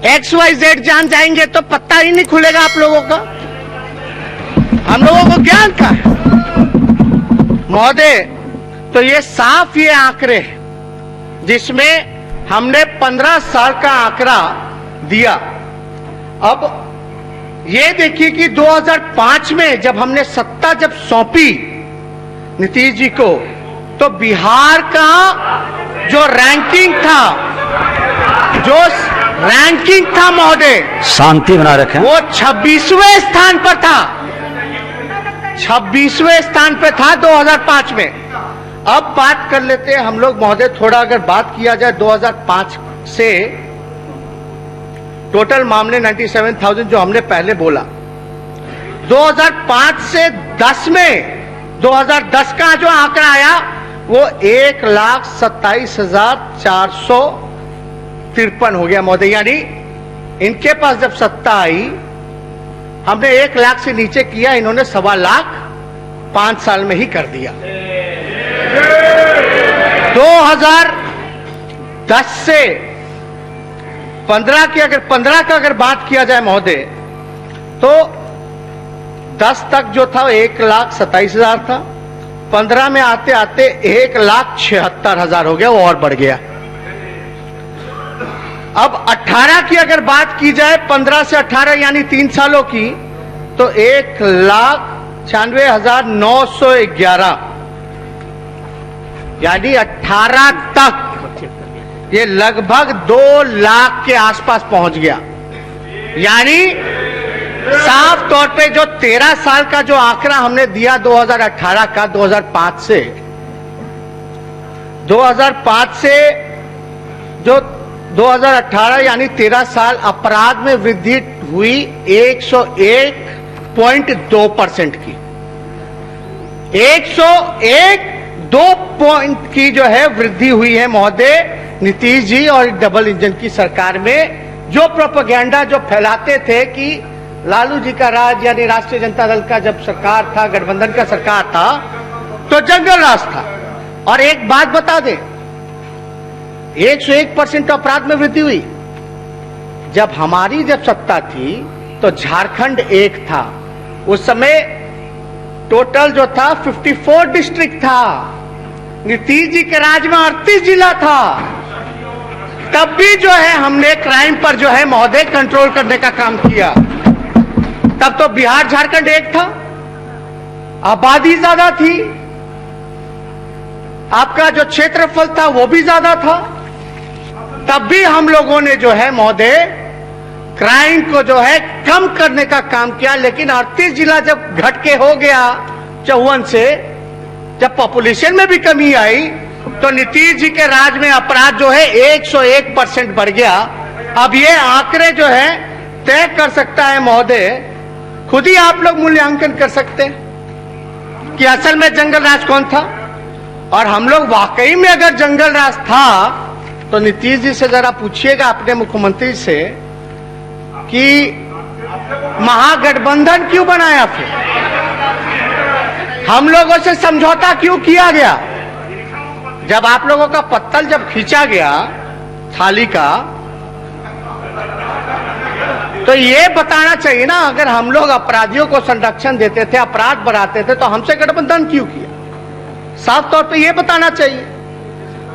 XYZ जान जाएंगे तो पत्ता ही नहीं खुलेगा आप लोगों का। हम लोगों को ज्ञान का है महोदय। तो ये साफ ये आंकड़े हैं जिसमें हमने 15 साल का आंकड़ा दिया। अब ये देखिए कि 2005 में जब हमने सत्ता जब सौंपी नीतीश जी को, तो बिहार का जो रैंकिंग था महोदय, शांति बना रखें, वो 26वें स्थान पर था। 26वें स्थान पे था 2005 में। अब बात कर लेते हैं हम लोग महोदय, थोड़ा अगर बात किया जाए 2005 से टोटल मामले 97,000 जो हमने पहले बोला, 2005 से 10 में 2010 का जो आंकड़ा आया वो 1,27,453 हो गया महोदय। यानी इनके पास जब सत्ता आई, हमने 1 लाख से नीचे किया, इन्होंने 1.25 लाख 5 साल में ही कर दिया। 2010 से 15 की अगर 15 का अगर बात किया जाए महोदय, तो 10 तक जो था 1,27,000 था। 15 में आते आते 1,76,000 हो गया, वो और बढ़ गया। अब 18 की अगर बात की जाए, 15 से 18 यानी 3 सालों की, तो 1,96,911 यानी 18 तक ये लगभग 2 लाख के आसपास पहुंच गया। यानी साफ तौर पे जो 13 साल का जो आंकड़ा हमने दिया 2018 का, 2005 से जो 2018 यानी 13 साल अपराध में वृद्धि हुई 101.2% की। 101.2 पॉइंट की जो है वृद्धि हुई है महोदय नीतीश जी और डबल इंजन की सरकार में। जो प्रोपेगेंडा जो फैलाते थे कि लालू जी का राज यानी राष्ट्रीय जनता दल का जब सरकार था, गठबंधन का सरकार था, तो जंगल राज था। और एक बात बता दें, 101% अपराध में वृद्धि हुई। जब हमारी जब सत्ता थी तो झारखंड 1 था, उस समय टोटल जो था 54 डिस्ट्रिक्ट था। नीतीश जी के राज में 38 जिला था। तब भी जो है हमने क्राइम पर जो है महोदय कंट्रोल करने का काम किया। तब तो बिहार झारखंड 1 था, आबादी ज्यादा थी, आपका जो क्षेत्रफल था वो भी ज्यादा था। तब भी हम लोगों ने जो है महोदय क्राइम को जो है कम करने का काम किया। लेकिन 38 जिला जब घट के हो गया 54 से, जब पॉपुलेशन में भी कमी आई, तो नीतीश जी के राज में अपराध जो है 101% बढ़ गया। अब ये आंकड़े जो है तय कर सकता है महोदय, खुद ही आप लोग मूल्यांकन कर सकते हैं कि असल में जंगल राज कौन था। और हम लोग वाकई में अगर जंगल राज था, तो नीतीश जी से जरा पूछिएगा अपने मुख्यमंत्री से कि महागठबंधन क्यों बनाया, फिर हम लोगों से समझौता क्यों किया गया। जब आप लोगों का पत्तल जब खींचा गया थाली का, तो ये बताना चाहिए ना, अगर हम लोग अपराधियों को संरक्षण देते थे, अपराध बढ़ाते थे, तो हमसे गठबंधन क्यों किया। साफ तौर पे ये बताना चाहिए।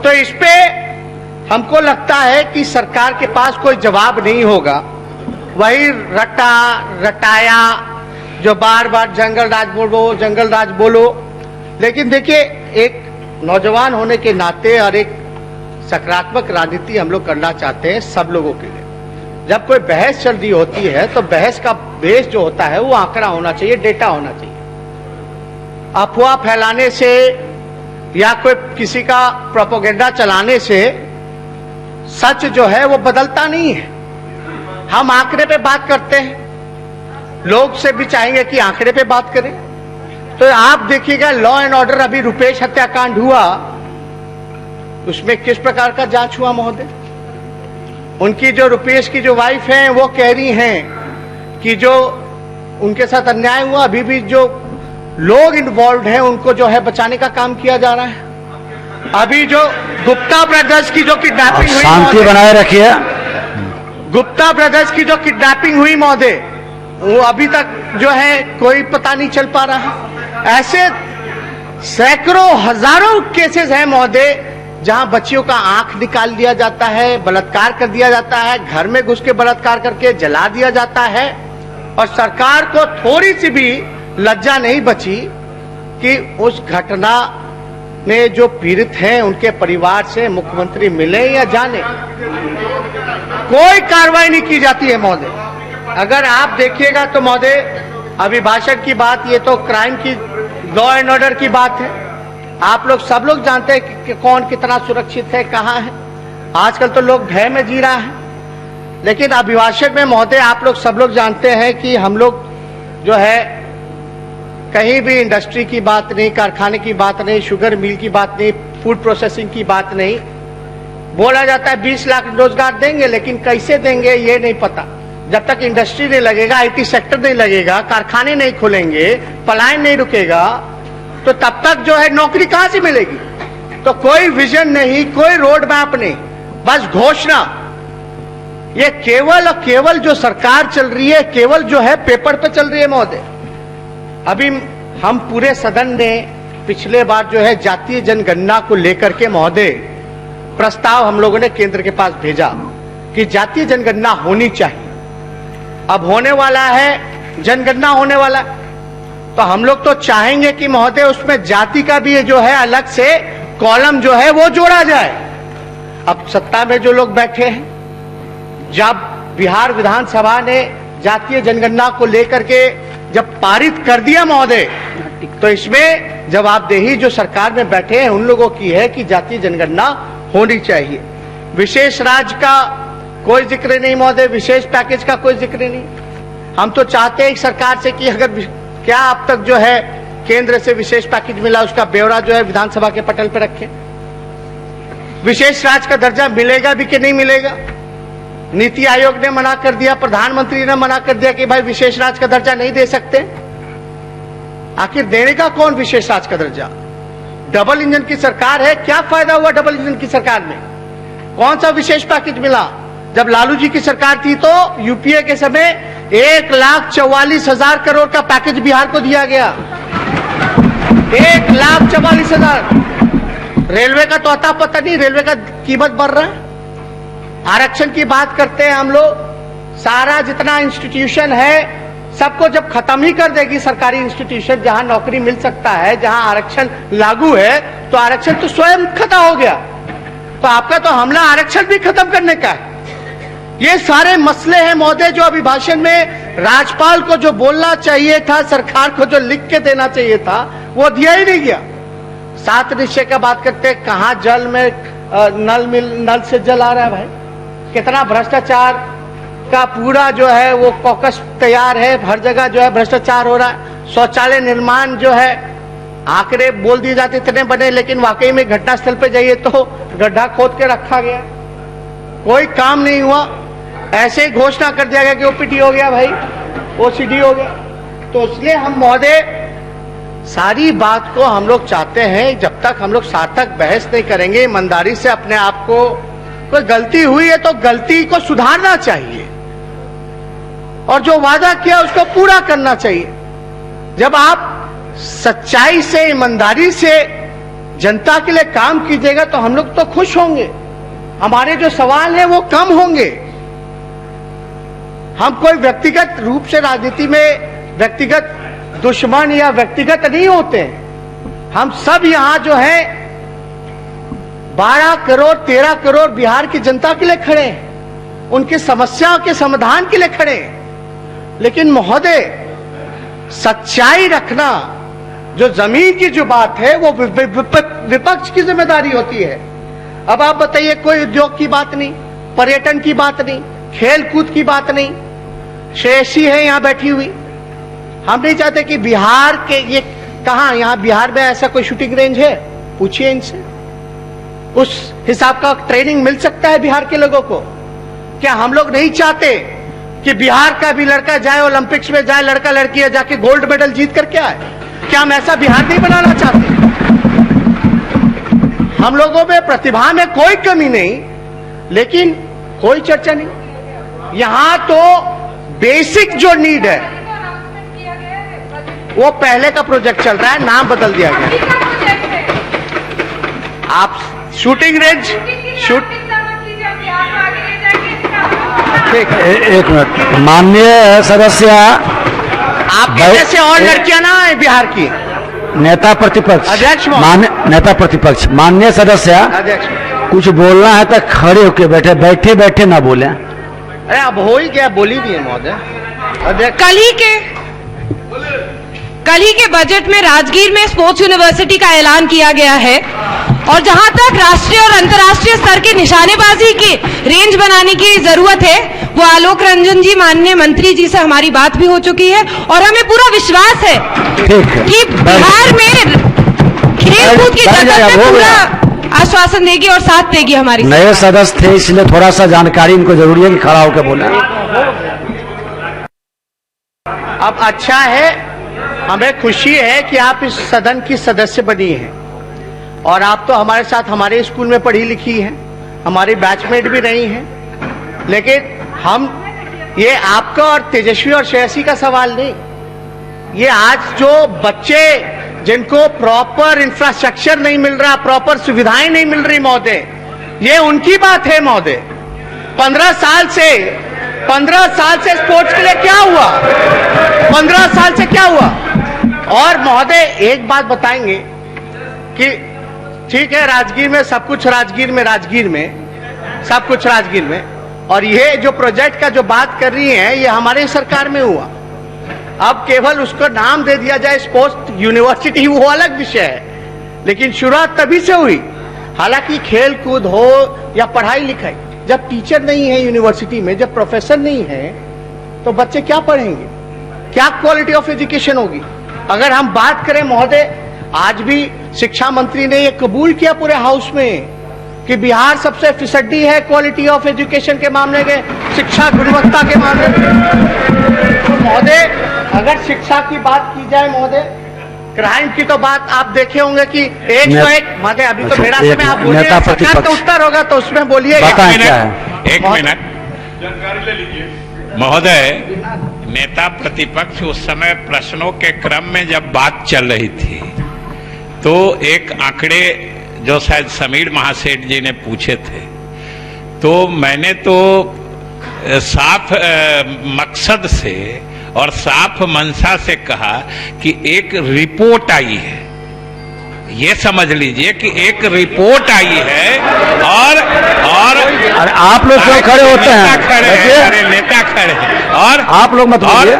तो इस पे हमको लगता है कि सरकार के पास कोई जवाब नहीं होगा। वही रटाया जो बार बार जंगल राज बोलो। लेकिन देखिए, एक नौजवान होने के नाते और एक सकारात्मक राजनीति हम लोग करना चाहते हैं सब लोगों के लिए। जब कोई बहस चल रही होती है तो बहस का बेस जो होता है वो आंकड़ा होना चाहिए, डेटा होना चाहिए। अफवाह फैलाने से या कोई किसी का प्रोपेगेंडा चलाने से सच जो है वो बदलता नहीं है। हम आंकड़े पे बात करते हैं, लोग से भी चाहेंगे कि आंकड़े पे बात करें। तो आप देखिएगा लॉ एंड ऑर्डर, अभी रुपेश हत्याकांड हुआ, उसमें किस प्रकार का जांच हुआ महोदय। उनकी जो रुपेश की जो वाइफ है वो कह रही हैं कि जो उनके साथ अन्याय हुआ, अभी भी जो लोग इन्वॉल्व हैं उनको जो है बचाने का काम किया जा रहा है। अभी जो गुप्ता ब्रदर्स की जो किडनैपिंग हुई, शांति बनाए रखिए। गुप्ता ब्रदर्स की जो किडनैपिंग हुई महोदय, वो अभी तक जो है कोई पता नहीं चल पा रहा है। ऐसे सैकड़ों हजारों केसेस हैं महोदय जहां बच्चियों का आंख निकाल दिया जाता है, बलात्कार कर दिया जाता है, घर में घुस के बलात्कार करके जला दिया जाता है, और सरकार को थोड़ी सी भी लज्जा नहीं बची कि उस घटना में जो पीड़ित हैं उनके परिवार से मुख्यमंत्री मिले या जाने। कोई कार्रवाई नहीं की जाती है महोदय। अगर आप देखिएगा तो महोदय, अभिभाषण की बात, ये तो क्राइम की, लॉ एंड ऑर्डर की बात है। आप लोग सब लोग जानते हैं कि कौन कितना सुरक्षित है, कहां है। आजकल तो लोग भय में जी रहा है, लेकिन अभिभाषण में महोदय आप लोग सब लोग जानते हैं कि हम लोग जो है कहीं भी इंडस्ट्री की बात नहीं, कारखाने की बात नहीं, शुगर मिल की बात नहीं, फूड प्रोसेसिंग की बात नहीं। बोला जाता है 20 लाख रोजगार देंगे, लेकिन कैसे देंगे ये नहीं पता। जब तक इंडस्ट्री नहीं लगेगा, IT सेक्टर नहीं लगेगा, कारखाने नहीं खुलेंगे, पलायन नहीं रुकेगा, तो तब तक जो है नौकरी कहां से मिलेगी। तो कोई विजन नहीं, कोई रोड मैप नहीं, बस घोषणा। ये केवल और केवल जो सरकार चल रही है, केवल जो है पेपर पे चल रही है महोदय। अभी हम पूरे सदन ने पिछले बार जो है जातीय जनगणना को लेकर के महोदय प्रस्ताव हम लोगों ने केंद्र के पास भेजा कि जातीय जनगणना होनी चाहिए। अब होने वाला है, जनगणना होने वाला, तो हम लोग तो चाहेंगे कि महोदय उसमें जाति का भी जो है अलग से कॉलम जो है वो जोड़ा जाए। अब सत्ता में जो लोग बैठे हैं, जब बिहार विधानसभा ने जातीय जनगणना को लेकर के जब पारित कर दिया महोदय, तो इसमें जवाबदेही जो सरकार में बैठे हैं उन लोगों की है कि जातीय जनगणना होनी चाहिए। विशेष राज्य का कोई जिक्र नहीं महोदय, विशेष पैकेज का कोई जिक्र नहीं। हम तो चाहते हैं सरकार से कि अगर क्या अब तक जो है केंद्र से विशेष पैकेज मिला, उसका ब्यौरा जो है विधानसभा के पटल पर रखें। विशेष राज्य का दर्जा मिलेगा भी कि नहीं मिलेगा। नीति आयोग ने मना कर दिया, प्रधानमंत्री ने मना कर दिया कि भाई विशेष राज्य का दर्जा नहीं दे सकते। आखिर देने का कौन विशेष राज्य का दर्जा? डबल इंजन की सरकार है, क्या फायदा हुआ डबल इंजन की सरकार में? कौन सा विशेष पैकेज मिला? जब लालू जी की सरकार थी तो यूपीए के समय 1,44,000 करोड़ का पैकेज बिहार को दिया गया। 1,44,000। रेलवे का तो अता पता नहीं, रेलवे का कीमत बढ़ रहा है। आरक्षण की बात करते हैं हम लोग, सारा जितना इंस्टीट्यूशन है सबको जब खत्म ही कर देगी सरकारी इंस्टीट्यूशन, जहां नौकरी मिल सकता है, जहां आरक्षण लागू है, तो आरक्षण तो स्वयं खत्म हो गया। तो आपका तो हमला आरक्षण भी खत्म करने का है। ये सारे मसले हैं महोदय जो अभिभाषण में राज्यपाल को जो बोलना चाहिए था, सरकार को जो लिख के देना चाहिए था, वो दिया ही नहीं गया। 7 निश्चय का बात करते हैं, कहां जल में नल से जल आ रहा है भाई। कितना भ्रष्टाचार का पूरा जो है वो कॉकस तैयार है, हर जगह जो है भ्रष्टाचार हो रहा है। शौचालय निर्माण जो है आंकड़े बोल दिए जाते इतने बने, लेकिन वाकई में घटनास्थल पे जाइए तो गड्ढा खोद के रखा गया, कोई काम नहीं हुआ। ऐसे ही घोषणा कर दिया गया कि ओपीडी हो गया भाई, ओसीडी हो गया। तो इसलिए हम महोदय सारी बात को हम लोग चाहते हैं, जब तक हम लोग सार्थक बहस नहीं करेंगे, ईमानदारी से अपने आप को, कोई गलती हुई है तो गलती को सुधारना चाहिए और जो वादा किया उसको पूरा करना चाहिए। जब आप सच्चाई से, ईमानदारी से जनता के लिए काम कीजिएगा तो हम लोग तो खुश होंगे, हमारे जो सवाल हैं वो कम होंगे। हम कोई व्यक्तिगत रूप से राजनीति में व्यक्तिगत दुश्मन या व्यक्तिगत नहीं होते। हम सब यहां जो है 12 करोड़ 13 करोड़ बिहार की जनता के लिए खड़े हैं, उनकी समस्याओं के समाधान के लिए खड़े हैं। लेकिन महोदय सच्चाई रखना, जो जमीन की जो बात है वो विपक्ष की जिम्मेदारी होती है। अब आप बताइए, कोई उद्योग की बात नहीं, पर्यटन की बात नहीं, खेल कूद की बात नहीं, श्रेयसी है यहां बैठी हुई। हम नहीं चाहते कि बिहार के, ये कहां, यहां बिहार में ऐसा कोई शूटिंग रेंज है? पूछिए इनसे, उस हिसाब का ट्रेनिंग मिल सकता है बिहार के लोगों को? क्या हम लोग नहीं चाहते कि बिहार का भी लड़का जाए ओलंपिक्स में, जाए लड़का लड़की जाके गोल्ड मेडल जीत करके आए? क्या हम ऐसा बिहार नहीं बनाना चाहते? हम लोगों में प्रतिभा में कोई कमी नहीं, लेकिन कोई चर्चा नहीं। यहां तो बेसिक जो नीड है वो पहले का प्रोजेक्ट चल रहा है, नाम बदल दिया गया। आप शूटिंग रेंज एक मिनट, माननीय सदस्य, आपके जैसे और लड़कियां ना है बिहार की। नेता प्रतिपक्ष, अध्यक्ष, नेता प्रतिपक्ष, माननीय सदस्य, अध्यक्ष, कुछ बोलना है तो खड़े होके बैठे, बैठे बैठे ना बोले। अरे अब हो ही गया, बोली भी है महोदय। अध्यक्ष, कल ही के बजट में राजगीर में स्पोर्ट्स यूनिवर्सिटी का ऐलान किया गया है और जहां तक राष्ट्रीय और अंतर्राष्ट्रीय स्तर के निशानेबाजी की रेंज बनाने की जरूरत है, वो आलोक रंजन जी माननीय मंत्री जी से हमारी बात भी हो चुकी है और हमें पूरा विश्वास है कि बिहार में खेलकूद की जगत में पूरा आश्वासन देगी और साथ देगी हमारी। नए सदस्य थे इसलिए थोड़ा सा जानकारी इनको जरूरी है कि खड़ा होकर बोले। अब अच्छा है, हमें खुशी है कि आप इस सदन की सदस्य बनी हैं और आप तो हमारे साथ हमारे स्कूल में पढ़ी लिखी हैं, हमारी बैचमेट भी रही हैं, लेकिन हम ये आपका और तेजस्वी और श्रेयसी का सवाल नहीं, ये आज जो बच्चे जिनको प्रॉपर इंफ्रास्ट्रक्चर नहीं मिल रहा, प्रॉपर सुविधाएं नहीं मिल रही महोदय, ये उनकी बात है महोदय। 15 साल से स्पोर्ट्स के लिए क्या हुआ? 15 साल से क्या हुआ? और महोदय एक बात बताएंगे कि ठीक है, राजगीर में सब कुछ, राजगीर में सब कुछ राजगीर में, और ये जो प्रोजेक्ट का जो बात कर रही है ये हमारे सरकार में हुआ। अब केवल उसको नाम दे दिया जाए स्पोर्ट्स यूनिवर्सिटी, वो अलग विषय है, लेकिन शुरुआत तभी से हुई। हालांकि खेल कूद हो या पढ़ाई लिखाई, जब टीचर नहीं है यूनिवर्सिटी में, जब प्रोफेसर नहीं है, तो बच्चे क्या पढ़ेंगे? क्या क्वालिटी ऑफ एजुकेशन होगी? अगर हम बात करें महोदय, आज भी शिक्षा मंत्री ने ये कबूल किया पूरे हाउस में कि बिहार सबसे फिसड्डी है क्वालिटी ऑफ एजुकेशन के मामले में, शिक्षा गुणवत्ता के मामले में। तो महोदय अगर शिक्षा की बात की जाए महोदय, क्राइम की तो बात आप देखे होंगे कि 101 महोदय, अभी तो मेरा समय आप बोलिए, सरकार का उत्तर होगा तो उसमें बोलिए। एक मिनट जानकारी ले लीजिए महोदय। नेता प्रतिपक्ष उस समय प्रश्नों के क्रम में जब बात चल रही थी तो एक आंकड़े जो शायद समीर महासेठ जी ने पूछे थे, तो मैंने तो साफ मकसद से और साफ मंशा से कहा कि एक रिपोर्ट आई है, ये समझ लीजिए कि एक रिपोर्ट आई है। और आप लोग क्यों खड़े होते हैं? अरे नेता खड़े हैं और आप लोग मत बोलिए।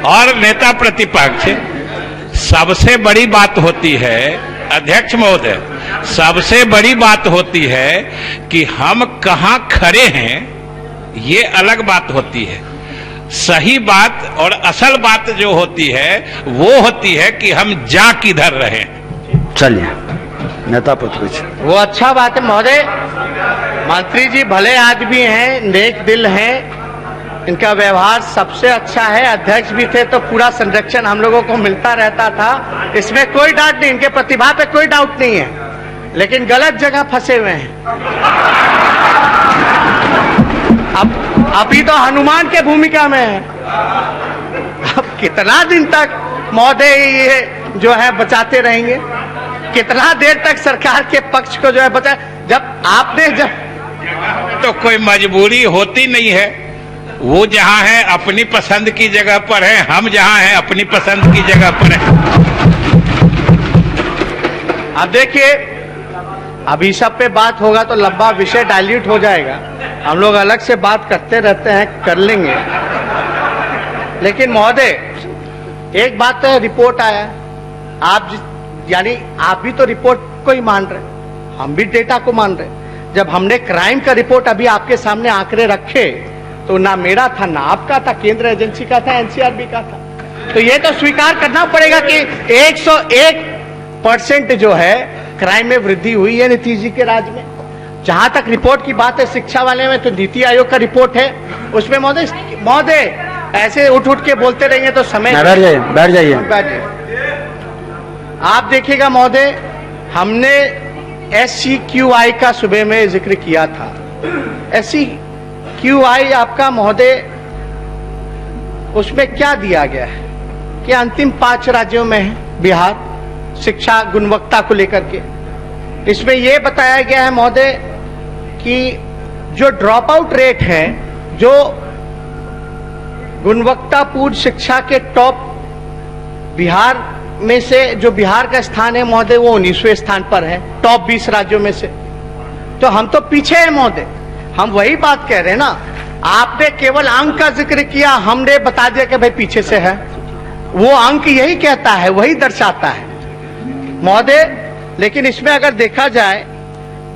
और नेता प्रतिपक्ष, सबसे बड़ी बात होती है अध्यक्ष महोदय, सबसे बड़ी बात होती है कि हम कहां खड़े हैं, ये अलग बात होती है। सही बात और असल बात जो होती है वो होती है कि हम जा किधर रहे। चलिए नेता प्रतिपक्ष, वो अच्छा बात है महोदय। मंत्री जी भले आदमी हैं, नेक दिल हैं, इनका व्यवहार सबसे अच्छा है। अध्यक्ष भी थे तो पूरा संरक्षण हम लोगों को मिलता रहता था, इसमें कोई डाउट नहीं, इनके प्रतिभा पे कोई डाउट नहीं है, लेकिन गलत जगह फंसे हुए हैं। अब अभी तो हनुमान के भूमिका में है। अब कितना दिन तक महोदय ये जो है बचाते रहेंगे? कितना देर तक सरकार के पक्ष को जो है बचा? जब आपने तो कोई मजबूरी होती नहीं है, वो जहां है अपनी पसंद की जगह पर है, हम जहां हैं अपनी पसंद की जगह पर है। अब देखिए, अभी सब पे बात होगा तो लंबा विषय डाइल्यूट हो जाएगा, हम लोग अलग से बात करते रहते हैं, कर लेंगे। लेकिन महोदय एक बात तो है, रिपोर्ट आया, आप यानी आप भी तो रिपोर्ट को ही मान रहे, हम भी डेटा को मान रहे। जब हमने क्राइम का रिपोर्ट अभी आपके सामने आंकड़े रखे तो ना मेरा था ना आपका था, केंद्र एजेंसी का था, एनसीआरबी का था। तो ये तो स्वीकार करना पड़ेगा कि 101% जो है क्राइम में वृद्धि हुई है नीतीश जी के राज में। जहां तक रिपोर्ट की बात है शिक्षा वाले में, तो नीति आयोग का रिपोर्ट है, उसमें महोदय ऐसे उठ के बोलते रहेंगे तो समय बैठ जाइए। आप देखिएगा महोदय, हमने SCQI का सुबह में जिक्र किया था। SCQI QI आपका महोदय, उसमें क्या दिया गया है कि अंतिम 5 राज्यों में है बिहार शिक्षा गुणवत्ता को लेकर के। इसमें यह बताया गया है महोदय कि जो ड्रॉप आउट रेट है, जो गुणवत्तापूर्ण शिक्षा के टॉप बिहार में से जो बिहार का स्थान है महोदय, वो 19वें स्थान पर है टॉप 20 राज्यों में से। तो हम तो पीछे हैं महोदय। हम वही बात कह रहे हैं ना, आपने केवल अंक का जिक्र किया, हमने बता दिया कि भाई पीछे से है। वो अंक यही कहता है, वही दर्शाता है महोदय। लेकिन इसमें अगर देखा जाए,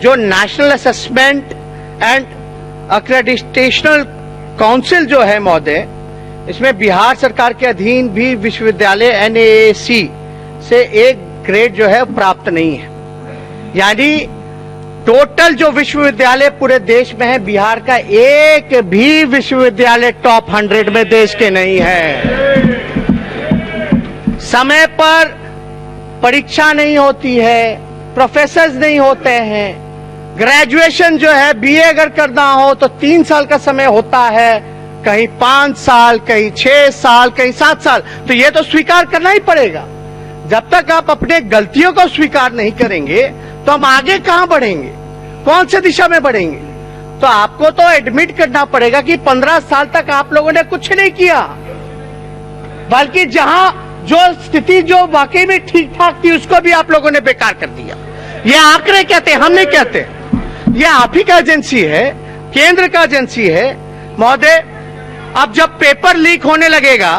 जो नेशनल असेसमेंट एंड एक्रेडिटेशनल काउंसिल जो है महोदय, इसमें बिहार सरकार के अधीन भी विश्वविद्यालय NAAC से एक ग्रेड जो है प्राप्त नहीं है। यानी टोटल जो विश्वविद्यालय पूरे देश में है, बिहार का एक भी विश्वविद्यालय टॉप 100 में देश के नहीं है। समय पर परीक्षा नहीं होती है, प्रोफेसर्स नहीं होते हैं। ग्रेजुएशन जो है BA अगर करना हो तो 3 साल का समय होता है, कहीं 5 साल, कहीं 6 साल, कहीं 7 साल। तो ये तो स्वीकार करना ही पड़ेगा। जब तक आप अपने गलतियों को स्वीकार नहीं करेंगे तो हम आगे कहां बढ़ेंगे, कौन सी दिशा में बढ़ेंगे? तो आपको तो एडमिट करना पड़ेगा कि 15 साल तक आप लोगों ने कुछ नहीं किया, बल्कि जहां जो स्थिति जो वाकई में ठीक ठाक थी उसको भी आप लोगों ने बेकार कर दिया। ये आंकड़े कहते हैं, हम नहीं कहते। ये आप ही का एजेंसी है, केंद्र का एजेंसी है महोदय। अब जब पेपर लीक होने लगेगा,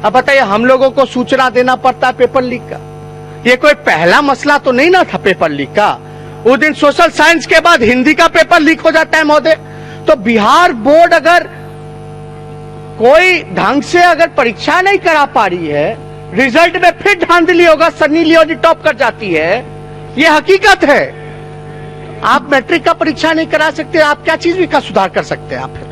अब बताइए, हम लोगों को सूचना देना पड़ता है पेपर लीक का। ये कोई पहला मसला तो नहीं ना था पेपर लीक का। उस दिन सोशल साइंस के बाद हिंदी का पेपर लीक हो जाता है महोदय। तो बिहार बोर्ड अगर कोई ढंग से अगर परीक्षा नहीं करा पा रही है, रिजल्ट में फिर धांधली होगा, सन्नी लियोनी टॉप कर जाती है, ये हकीकत है। आप मैट्रिक का परीक्षा नहीं करा सकते, आप क्या चीज भी का सुधार कर सकते हैं? आप फिर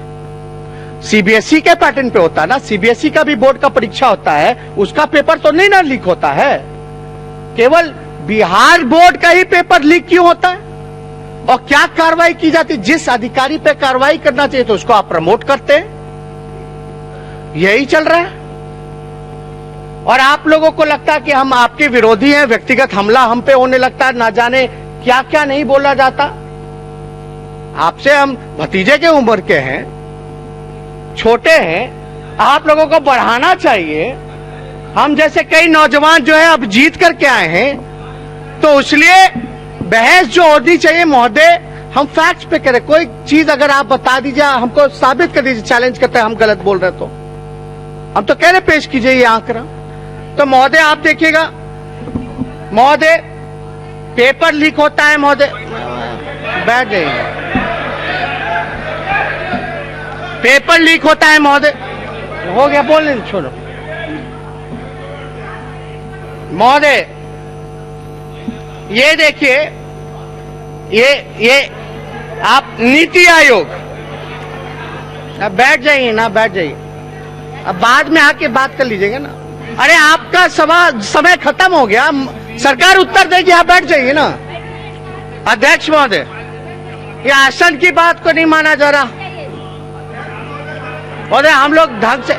CBSE के पैटर्न पे होता है ना, CBSE का भी बोर्ड का परीक्षा होता है, उसका पेपर तो नहीं ना लीक होता है। केवल बिहार बोर्ड का ही पेपर लीक क्यों होता है? और क्या कार्रवाई की जाती है? जिस अधिकारी पे कार्रवाई करना चाहिए तो उसको आप प्रमोट करते हैं। यही चल रहा है। और आप लोगों को लगता है कि हम आपके विरोधी हैं, व्यक्तिगत हमला हम पे होने लगता है, ना जाने क्या क्या नहीं बोला जाता। आपसे हम भतीजे के उम्र के हैं, छोटे हैं, आप लोगों को बढ़ाना चाहिए। हम जैसे कई नौजवान जो है अब जीत करके आए हैं, तो इसलिए बहस जो होनी चाहिए महोदय, हम फैक्ट्स पे करें। कोई चीज अगर आप बता दीजिए, हमको साबित कर दीजिए, चैलेंज करते हैं हम गलत बोल रहे तो हम तो कह रहे पेश कीजिए ये आंकड़ा। तो महोदय आप देखिएगा महोदय, पेपर लीक होता है महोदय, बैठ जाइए। पेपर लीक होता है महोदय, हो गया, बोलने छोड़ो महोदय। ये देखिए, ये आप नीति आयोग, अब बैठ जाइए ना, बैठ जाइए, अब बाद में आके बात कर लीजिएगा ना। अरे आपका समय खत्म हो गया, सरकार उत्तर देगी, आप बैठ जाइए ना। अध्यक्ष महोदय, ये आसन की बात को नहीं माना जा रहा महोदय। हम लोग ढंग से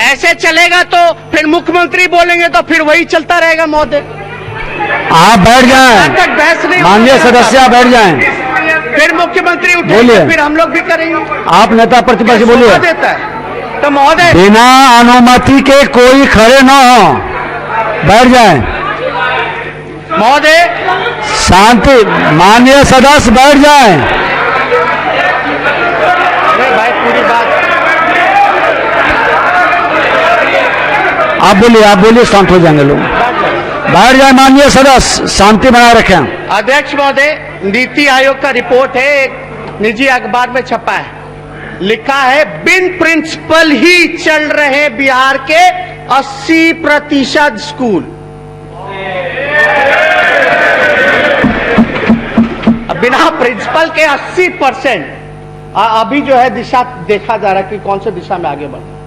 ऐसे चलेगा तो फिर मुख्यमंत्री बोलेंगे तो फिर वही चलता रहेगा महोदय। आप बैठ जाएं, माननीय सदस्य बैठ जाएं, फिर मुख्यमंत्री उठेंगे, फिर हम लोग भी करेंगे। आप नेता प्रतिपक्ष बोलिए। देता है तो महोदय, बिना अनुमति के कोई खड़े न हो, बैठ जाएं महोदय। शांति, माननीय सदस्य बैठ जाएं। अरे भाई, पूरी बात आप बोलिए, शांत हो जाएंगे लोग। बैठ जाए माननीय सदस्य, शांति बनाए रखें। अध्यक्ष महोदय, नीति आयोग का रिपोर्ट है, एक निजी अखबार में छपा है, लिखा है बिन प्रिंसिपल ही चल रहे बिहार के 80% स्कूल। बिना प्रिंसिपल के 80% अभी जो है दिशा देखा जा रहा है कि कौन सी दिशा में आगे बढ़े।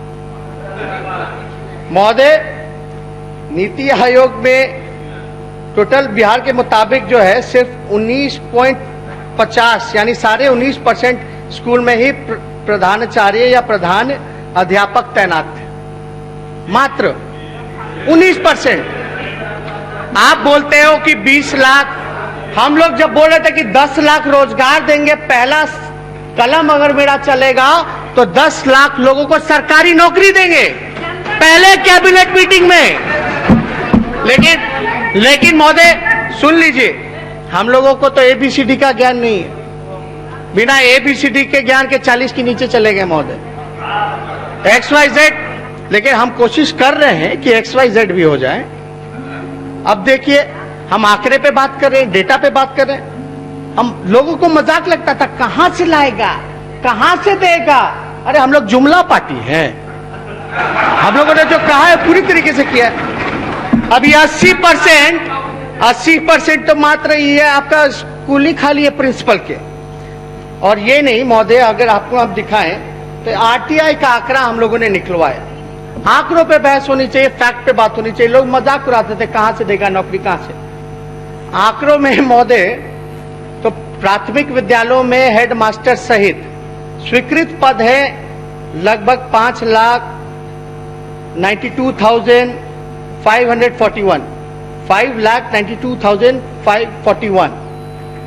महोदय, नीति आयोग में टोटल बिहार के मुताबिक जो है सिर्फ 50 यानी 19.5% स्कूल में ही प्रधानाचार्य या प्रधान अध्यापक तैनात थे, मात्र 19%। आप बोलते हो कि 20 लाख, हम लोग जब बोल रहे थे कि 10 लाख रोजगार देंगे, पहला कलम अगर मेरा चलेगा तो 10 लाख लोगों को सरकारी नौकरी देंगे, पहले कैबिनेट मीटिंग में। लेकिन महोदय सुन लीजिए, हम लोगों को तो ABCD का ज्ञान नहीं है, बिना ABCD के ज्ञान के 40 के नीचे चले गए महोदय, XYZ। लेकिन हम कोशिश कर रहे हैं कि XYZ भी हो जाए। अब देखिए, हम आंकड़े पे बात कर रहे हैं, डेटा पे बात कर रहे हैं। हम लोगों को मजाक लगता था, कहां से लाएगा, कहां से देगा। अरे हम लोग जुमला पार्टी है, हम लोगों ने जो कहा है पूरी तरीके से किया है। अभी 80% तो मात्र ये आपका स्कूल ही खाली है प्रिंसिपल के। और ये नहीं महोदय, अगर आपको आप दिखाएं तो RTI का आंकड़ा हम लोगों ने निकलवाया। आंकड़ों पे बहस होनी चाहिए, फैक्ट पे बात होनी चाहिए। लोग मजाक उड़ाते थे, कहां से देगा नौकरी, कहां से। आंकड़ों में महोदय तो प्राथमिक विद्यालयों में हेडमास्टर सहित स्वीकृत पद है लगभग 5,92,541, 5,92,541।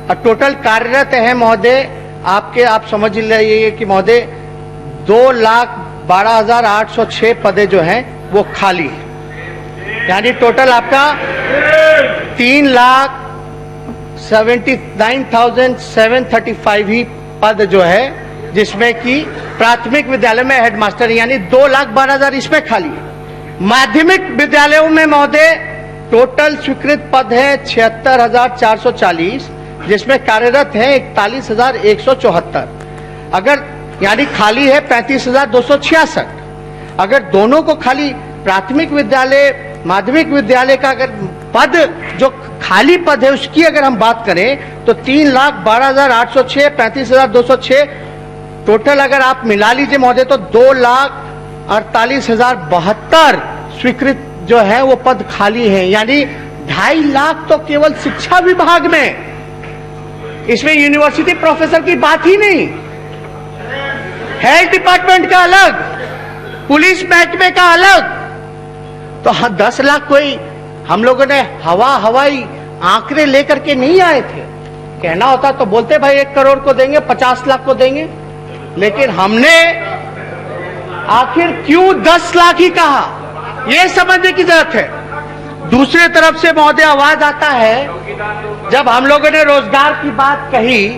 और टोटल कार्यरत है महोदय आपके, आप समझ लीजिए कि महोदय 2,12,806 पदे जो हैं वो खाली है। यानी टोटल आपका 3,79,735 ही पद जो है, जिसमें कि प्राथमिक विद्यालय में हेडमास्टर यानी 2,12,000 इसमें खाली है। माध्यमिक विद्यालयों में महोदय टोटल स्वीकृत पद है 76,440, जिसमें कार्यरत है 41,174। अगर यानी खाली है 35,266। अगर दोनों को खाली प्राथमिक विद्यालय माध्यमिक विद्यालय का अगर पद जो खाली पद है उसकी अगर हम बात करें तो 3,12,806, 35,206 टोटल अगर आप मिला लीजिए महोदय तो 2,48,072 स्वीकृत जो है वो पद खाली है। यानी 2.5 लाख तो केवल शिक्षा विभाग में, इसमें यूनिवर्सिटी प्रोफेसर की बात ही नहीं, हेल्थ डिपार्टमेंट का अलग, पुलिस महकमे का अलग। तो 10 लाख कोई हम लोगों ने हवाई आंकड़े लेकर के नहीं आए थे। कहना होता तो बोलते भाई 1 करोड़ को देंगे, 50 लाख को देंगे, लेकिन हमने आखिर क्यों 10 लाख ही कहा, यह समझने की जरूरत है। दूसरी तरफ से महोदय आवाज आता है, जब हम लोगों ने रोजगार की बात कही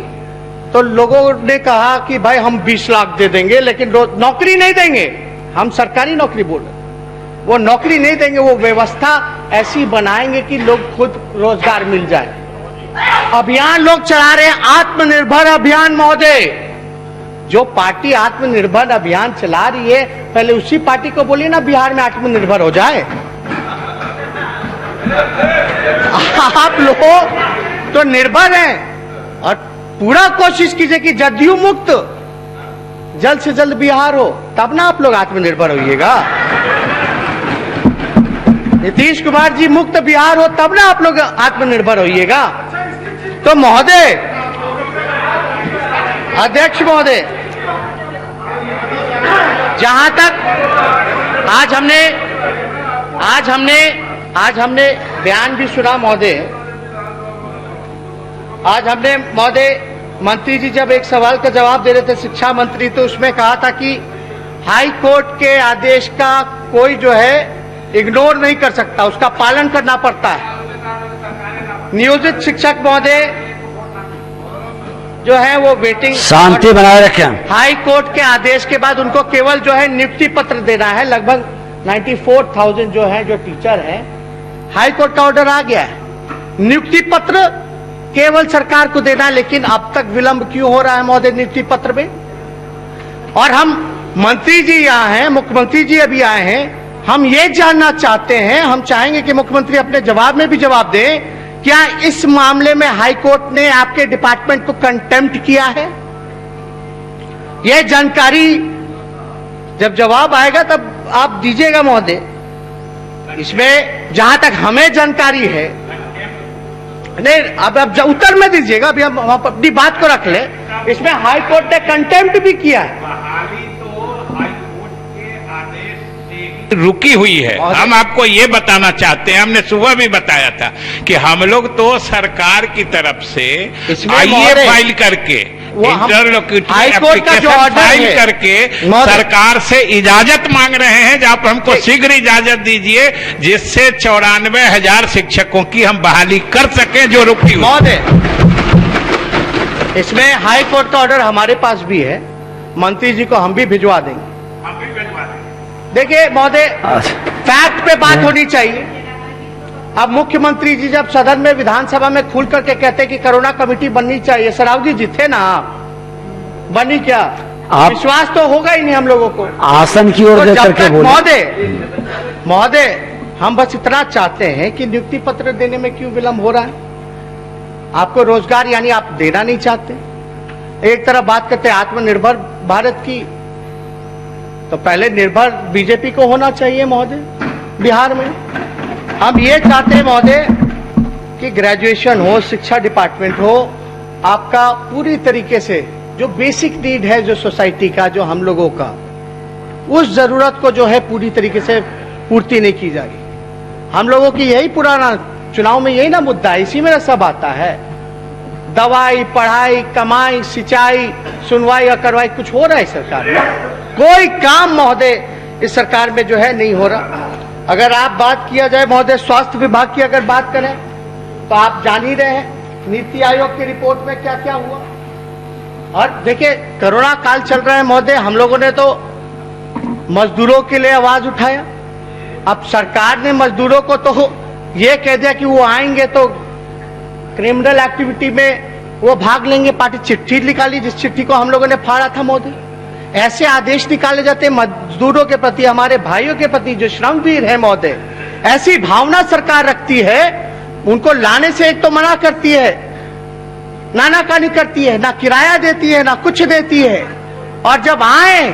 तो लोगों ने कहा कि भाई हम 20 लाख दे देंगे लेकिन नौकरी नहीं देंगे। हम सरकारी नौकरी बोल रहे, वो नौकरी नहीं देंगे, वो व्यवस्था ऐसी बनाएंगे कि लोग खुद रोजगार मिल जाए। अभियान लोग चला रहे हैं, आत्मनिर्भर अभियान महोदय। जो पार्टी आत्मनिर्भर अभियान चला रही है, पहले उसी पार्टी को बोलिए ना बिहार में आत्मनिर्भर हो जाए। आप लोग तो निर्भर हैं और पूरा कोशिश कीजिए कि जदयू मुक्त जल्द से जल्द बिहार हो, तब ना आप लोग आत्मनिर्भर होइएगा। नीतीश कुमार जी मुक्त बिहार हो, तब ना आप लोग आत्मनिर्भर होइएगा। तो महोदय, अध्यक्ष महोदय, जहां तक आज हमने बयान भी सुना महोदय, आज हमने महोदय मंत्री जी जब एक सवाल का जवाब दे रहे थे शिक्षा मंत्री, तो उसमें कहा था कि हाई कोर्ट के आदेश का कोई जो है इग्नोर नहीं कर सकता, उसका पालन करना पड़ता है। नियोजित शिक्षक महोदय जो है वो वेटिंग, शांति बनाए रखें। हाई कोर्ट के आदेश के बाद उनको केवल जो है नियुक्ति पत्र देना है। लगभग 94,000 जो है जो टीचर हैं, हाई कोर्ट का ऑर्डर आ गया है, नियुक्ति पत्र केवल सरकार को देना है। लेकिन अब तक विलंब क्यों हो रहा है महोदय नियुक्ति पत्र में? और हम मंत्री जी यहाँ हैं, मुख्यमंत्री जी अभी आए हैं, हम ये जानना चाहते हैं, हम चाहेंगे कि मुख्यमंत्री अपने जवाब में भी जवाब दें, क्या इस मामले में हाई कोर्ट ने आपके डिपार्टमेंट को कंटेम्प्ट किया है? यह जानकारी जब जवाब आएगा तब आप दीजिएगा महोदय। इसमें जहां तक हमें जानकारी है, नहीं, अब उत्तर में दीजिएगा, अभी हम अपनी बात को रख ले। इसमें हाई कोर्ट ने कंटेम्प्ट भी किया है। बहाली तो हाईकोर्ट के आदेश से रुकी हुई है। हम आपको ये बताना चाहते हैं, हमने सुबह भी बताया था कि हम लोग तो सरकार की तरफ से इसमें आईए फाइल करके इंटरलोक्यूटरी हाईकोर्ट का जो एप्लीकेशन ऑर्डर फाइल है, करके सरकार से इजाजत मांग रहे हैं, आप हमको शीघ्र इजाजत दीजिए जिससे 94,000 शिक्षकों की हम बहाली कर सकें जो रुकी हुई। महोदय, इसमें हाई कोर्ट का ऑर्डर हमारे पास भी है, मंत्री जी को हम भी भिजवा देंगे। देखिए महोदय, फैक्ट पे बात होनी चाहिए। अब मुख्यमंत्री जी जब सदन में विधानसभा में खुल करके कहते कि कोरोना कमेटी बननी चाहिए, सरावगी जी थे ना आप, बनी क्या? विश्वास तो होगा ही नहीं हम लोगों को। आसन की ओर तो देख जब करके तक बोले। महोदय हम बस इतना चाहते हैं कि नियुक्ति पत्र देने में क्यों विलंब हो रहा है? आपको रोजगार यानी आप देना नहीं चाहते। एक तरफ बात करते हैं आत्मनिर्भर भारत की, तो पहले निर्भर बीजेपी को होना चाहिए महोदय। बिहार में हम ये चाहते हैं महोदय कि ग्रेजुएशन हो, शिक्षा डिपार्टमेंट हो, आपका पूरी तरीके से जो बेसिक नीड है जो सोसाइटी का, जो हम लोगों का, उस जरूरत को जो है पूरी तरीके से पूर्ति नहीं की जा रही। हम लोगों की यही पुराना चुनाव में यही ना मुद्दा है, इसी में सब आता है। दवाई, पढ़ाई, कमाई, सिंचाई, सुनवाई और करवाई, कुछ हो रहा है सरकार में? कोई काम महोदय इस सरकार में जो है नहीं हो रहा। अगर आप बात किया जाए महोदय स्वास्थ्य विभाग की अगर बात करें तो आप जान ही रहे हैं नीति आयोग की रिपोर्ट में क्या क्या हुआ। और देखिए कोरोना काल चल रहा है महोदय, हम लोगों ने तो मजदूरों के लिए आवाज उठाया। अब सरकार ने मजदूरों को तो ये कह दिया कि वो आएंगे तो क्रिमिनल एक्टिविटी में वो भाग लेंगे। पार्टी चिट्ठी निकाली जिस चिट्ठी को हम लोगों ने फाड़ा था महोदय। ऐसे आदेश निकाले जाते हैं मजदूरों के प्रति, हमारे भाइयों के प्रति जो श्रमवीर है महोदय। ऐसी भावना सरकार रखती है, उनको लाने से एक तो मना करती है, नानाकानी करती है, ना किराया देती है, ना कुछ देती है, और जब आए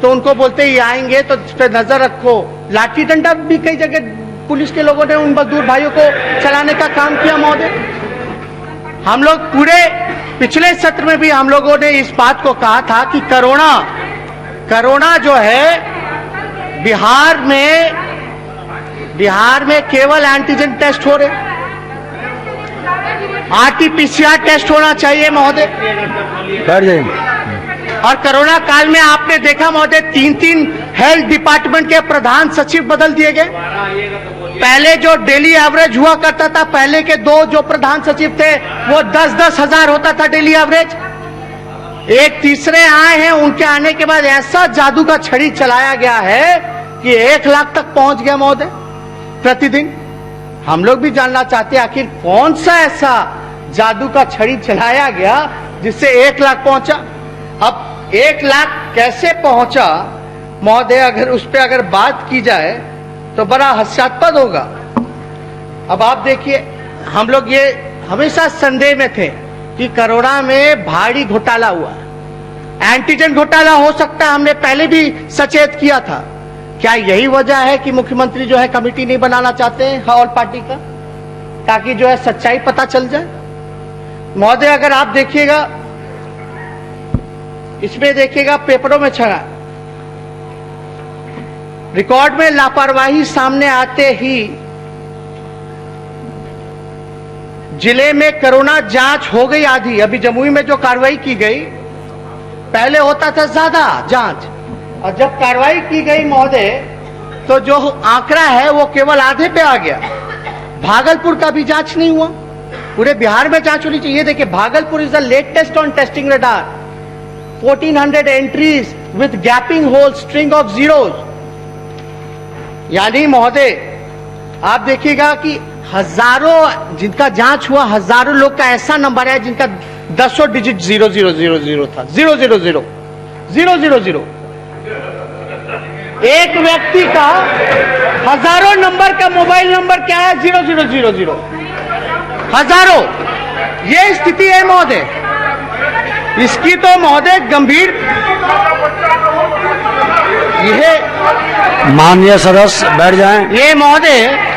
तो उनको बोलते ही आएंगे तो इस पे नजर रखो। लाठी डंडा भी कई जगह पुलिस के लोगों ने उन मजदूर भाइयों को चलाने का काम किया महोदय। हम लोग पूरे पिछले सत्र में भी हम लोगों ने इस बात को कहा था कि कोरोना जो है बिहार में केवल एंटीजन टेस्ट हो रहे, आरटीपीसीआर टेस्ट होना चाहिए महोदय। बैठ जाइए। और कोरोना काल में आपने देखा महोदय 3-3 हेल्थ डिपार्टमेंट के प्रधान सचिव बदल दिए गए। पहले जो डेली एवरेज हुआ करता था, पहले के 2 जो प्रधान सचिव थे वो 10-10 हजार होता था डेली एवरेज। एक तीसरे आए हैं, उनके आने के बाद ऐसा जादू का छड़ी चलाया गया है कि 1 लाख तक पहुंच गया महोदय प्रतिदिन। हम लोग भी जानना चाहते हैं आखिर कौन सा ऐसा जादू का छड़ी चलाया गया जिससे 1 लाख पहुंचा। अब 1 लाख कैसे पहुंचा महोदय, अगर उस पर अगर बात की जाए तो बड़ा हास्यास्पद होगा। अब आप देखिए, हम लोग ये हमेशा संदेह में थे कि कोरोना में भारी घोटाला हुआ, एंटीजन घोटाला हो सकता है, हमने पहले भी सचेत किया था। क्या यही वजह है कि मुख्यमंत्री जो है कमेटी नहीं बनाना चाहते हैं ऑल पार्टी का, ताकि जो है सच्चाई पता चल जाए? महोदय अगर आप देखिएगा, इसमें देखिएगा पेपरों में छड़ा रिकॉर्ड में लापरवाही सामने आते ही जिले में कोरोना जांच हो गई आधी। अभी जमुई में जो कार्रवाई की गई, पहले होता था ज्यादा जांच, और जब कार्रवाई की गई महोदय तो जो आंकड़ा है वो केवल आधे पे आ गया। भागलपुर का भी जांच नहीं हुआ, पूरे बिहार में जांच होनी चाहिए। देखिए Bhagalpur is the latest on testing radar, 1400 entries with gaping hole string of zeros. यानी महोदय आप देखिएगा कि हजारों जिनका जांच हुआ, हजारों लोग का ऐसा नंबर है जिनका 10 डिजिट 0000 था, 000 एक व्यक्ति का हजारों नंबर का मोबाइल नंबर क्या है, 0000 हजारों। ये स्थिति है महोदय, इसकी तो महोदय गंभीर यह माननीय सदस्य बैठ जाएं। ये महोदय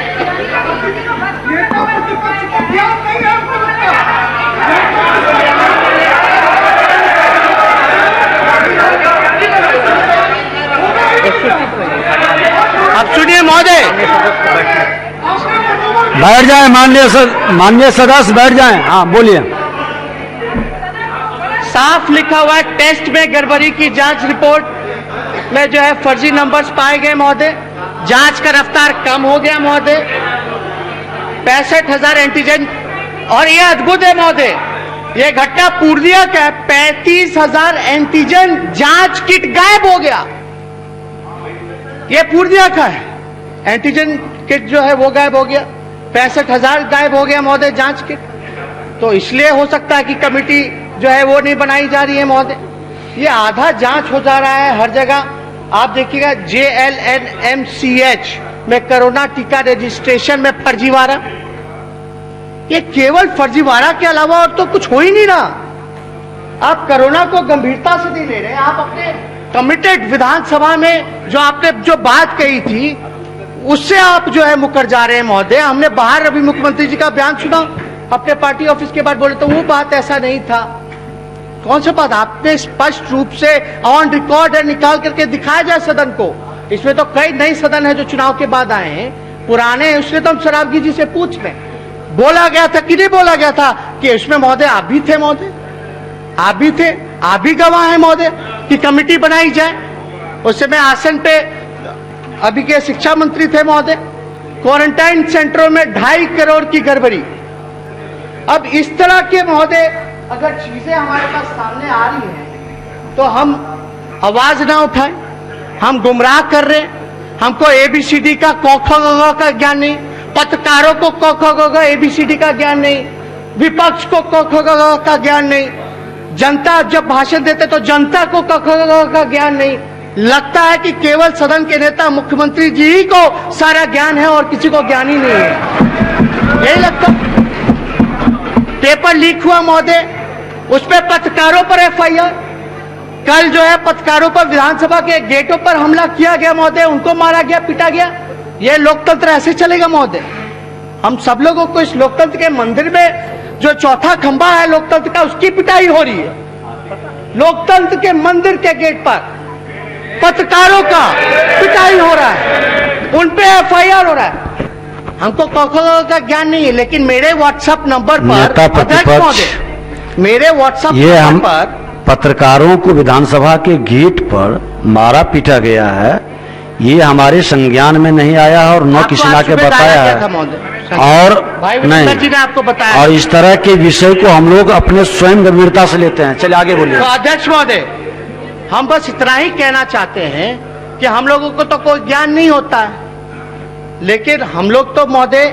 बैठ जाए माननीय सदस्य बैठ जाए। हाँ बोलिए। साफ लिखा हुआ है, टेस्ट में गड़बड़ी की जांच रिपोर्ट में जो है फर्जी नंबर्स पाए गए महोदय, जांच का रफ्तार कम हो गया महोदय, 65,000 एंटीजन। और ये अद्भुत है महोदय, ये घटना पूर्णिया का है, 35,000 एंटीजन जांच किट गायब हो गया। ये पूर्णिया का है, एंटीजन किट जो है वो गायब हो गया, 65,000 गायब हो गया महोदय जांच किट। तो इसलिए हो सकता है कि कमेटी जो है वो नहीं बनाई जा रही है महोदय। ये आधा जांच हो जा रहा है हर जगह। आप देखिएगा JLNMCH में कोरोना टीका रजिस्ट्रेशन में फर्जीवाड़ा, ये केवल फर्जीवाड़ा के अलावा और तो कुछ हो ही नहीं रहा। आप कोरोना को गंभीरता से नहीं ले रहे, आप अपने कमिटेड विधानसभा में जो आपने जो बात कही थी उससे आप जो है मुकर जा रहे हैं महोदय। हमने बाहर अभी मुख्यमंत्री जी का बयान सुना अपने पार्टी ऑफिस के बाद, बोले तो वो बात ऐसा नहीं था। कौन सा बात? आपने स्पष्ट रूप से ऑन रिकॉर्ड है, निकाल करके दिखाया जाए सदन को। इसमें तो कई नए सदन है जो चुनाव के बाद आए हैं, पुराने उसने तो हम शराबगी जी से पूछ लें, बोला गया था कि नहीं बोला गया था कि इसमें महोदय आप भी थे महोदय, आप भी थे, आप भी गवाह हैं महोदय कि कमेटी बनाई जाए। उस समय आसन पे अभी के शिक्षा मंत्री थे महोदय। क्वारंटाइन सेंटरों में 2.5 करोड़ की गड़बड़ी। अब इस तरह के महोदय अगर चीजें हमारे पास सामने आ रही हैं तो हम आवाज ना उठाएं, हम गुमराह कर रहे हैं। हमको ABCD का क ख ग का ज्ञान नहीं, पत्रकारों को क ख ग ABCD का ज्ञान नहीं, विपक्ष को क ख ग का ज्ञान नहीं, जनता जब भाषण देते तो जनता को क ख ग का ज्ञान नहीं। लगता है कि केवल सदन के नेता मुख्यमंत्री जी ही को सारा ज्ञान है और किसी को ज्ञान ही नहीं है, यही लगता। पेपर लीक हुआ महोदय, उस पर पत्रकारों पर FIR। कल जो है पत्रकारों पर विधानसभा के गेटों पर हमला किया गया महोदय, उनको मारा गया, पीटा गया। ये लोकतंत्र ऐसे चलेगा महोदय? हम सब लोगों को इस लोकतंत्र के मंदिर में जो चौथा खंभा है लोकतंत्र का, उसकी पिटाई हो रही है। लोकतंत्र के मंदिर के गेट पर पत्रकारों का पिटाई हो रहा है, उन पे FIR हो रहा है। हमको क का ज्ञान नहीं है, लेकिन मेरे व्हाट्सएप नंबर पर, मेरे व्हाट्सएप नंबर पर पत्रकारों को विधानसभा के गेट पर मारा पीटा गया है, ये हमारे संज्ञान में नहीं आया है और न किसी ने बताया है और नहीं जी ने आपको बताया। और इस तरह के विषय को हम लोग अपने स्वयं गंभीरता से लेते हैं। चलिए आगे बोलिए। तो अध्यक्ष महोदय, हम बस इतना ही कहना चाहते हैं कि हम लोगों को तो कोई ज्ञान नहीं होता है, लेकिन हम लोग तो महोदय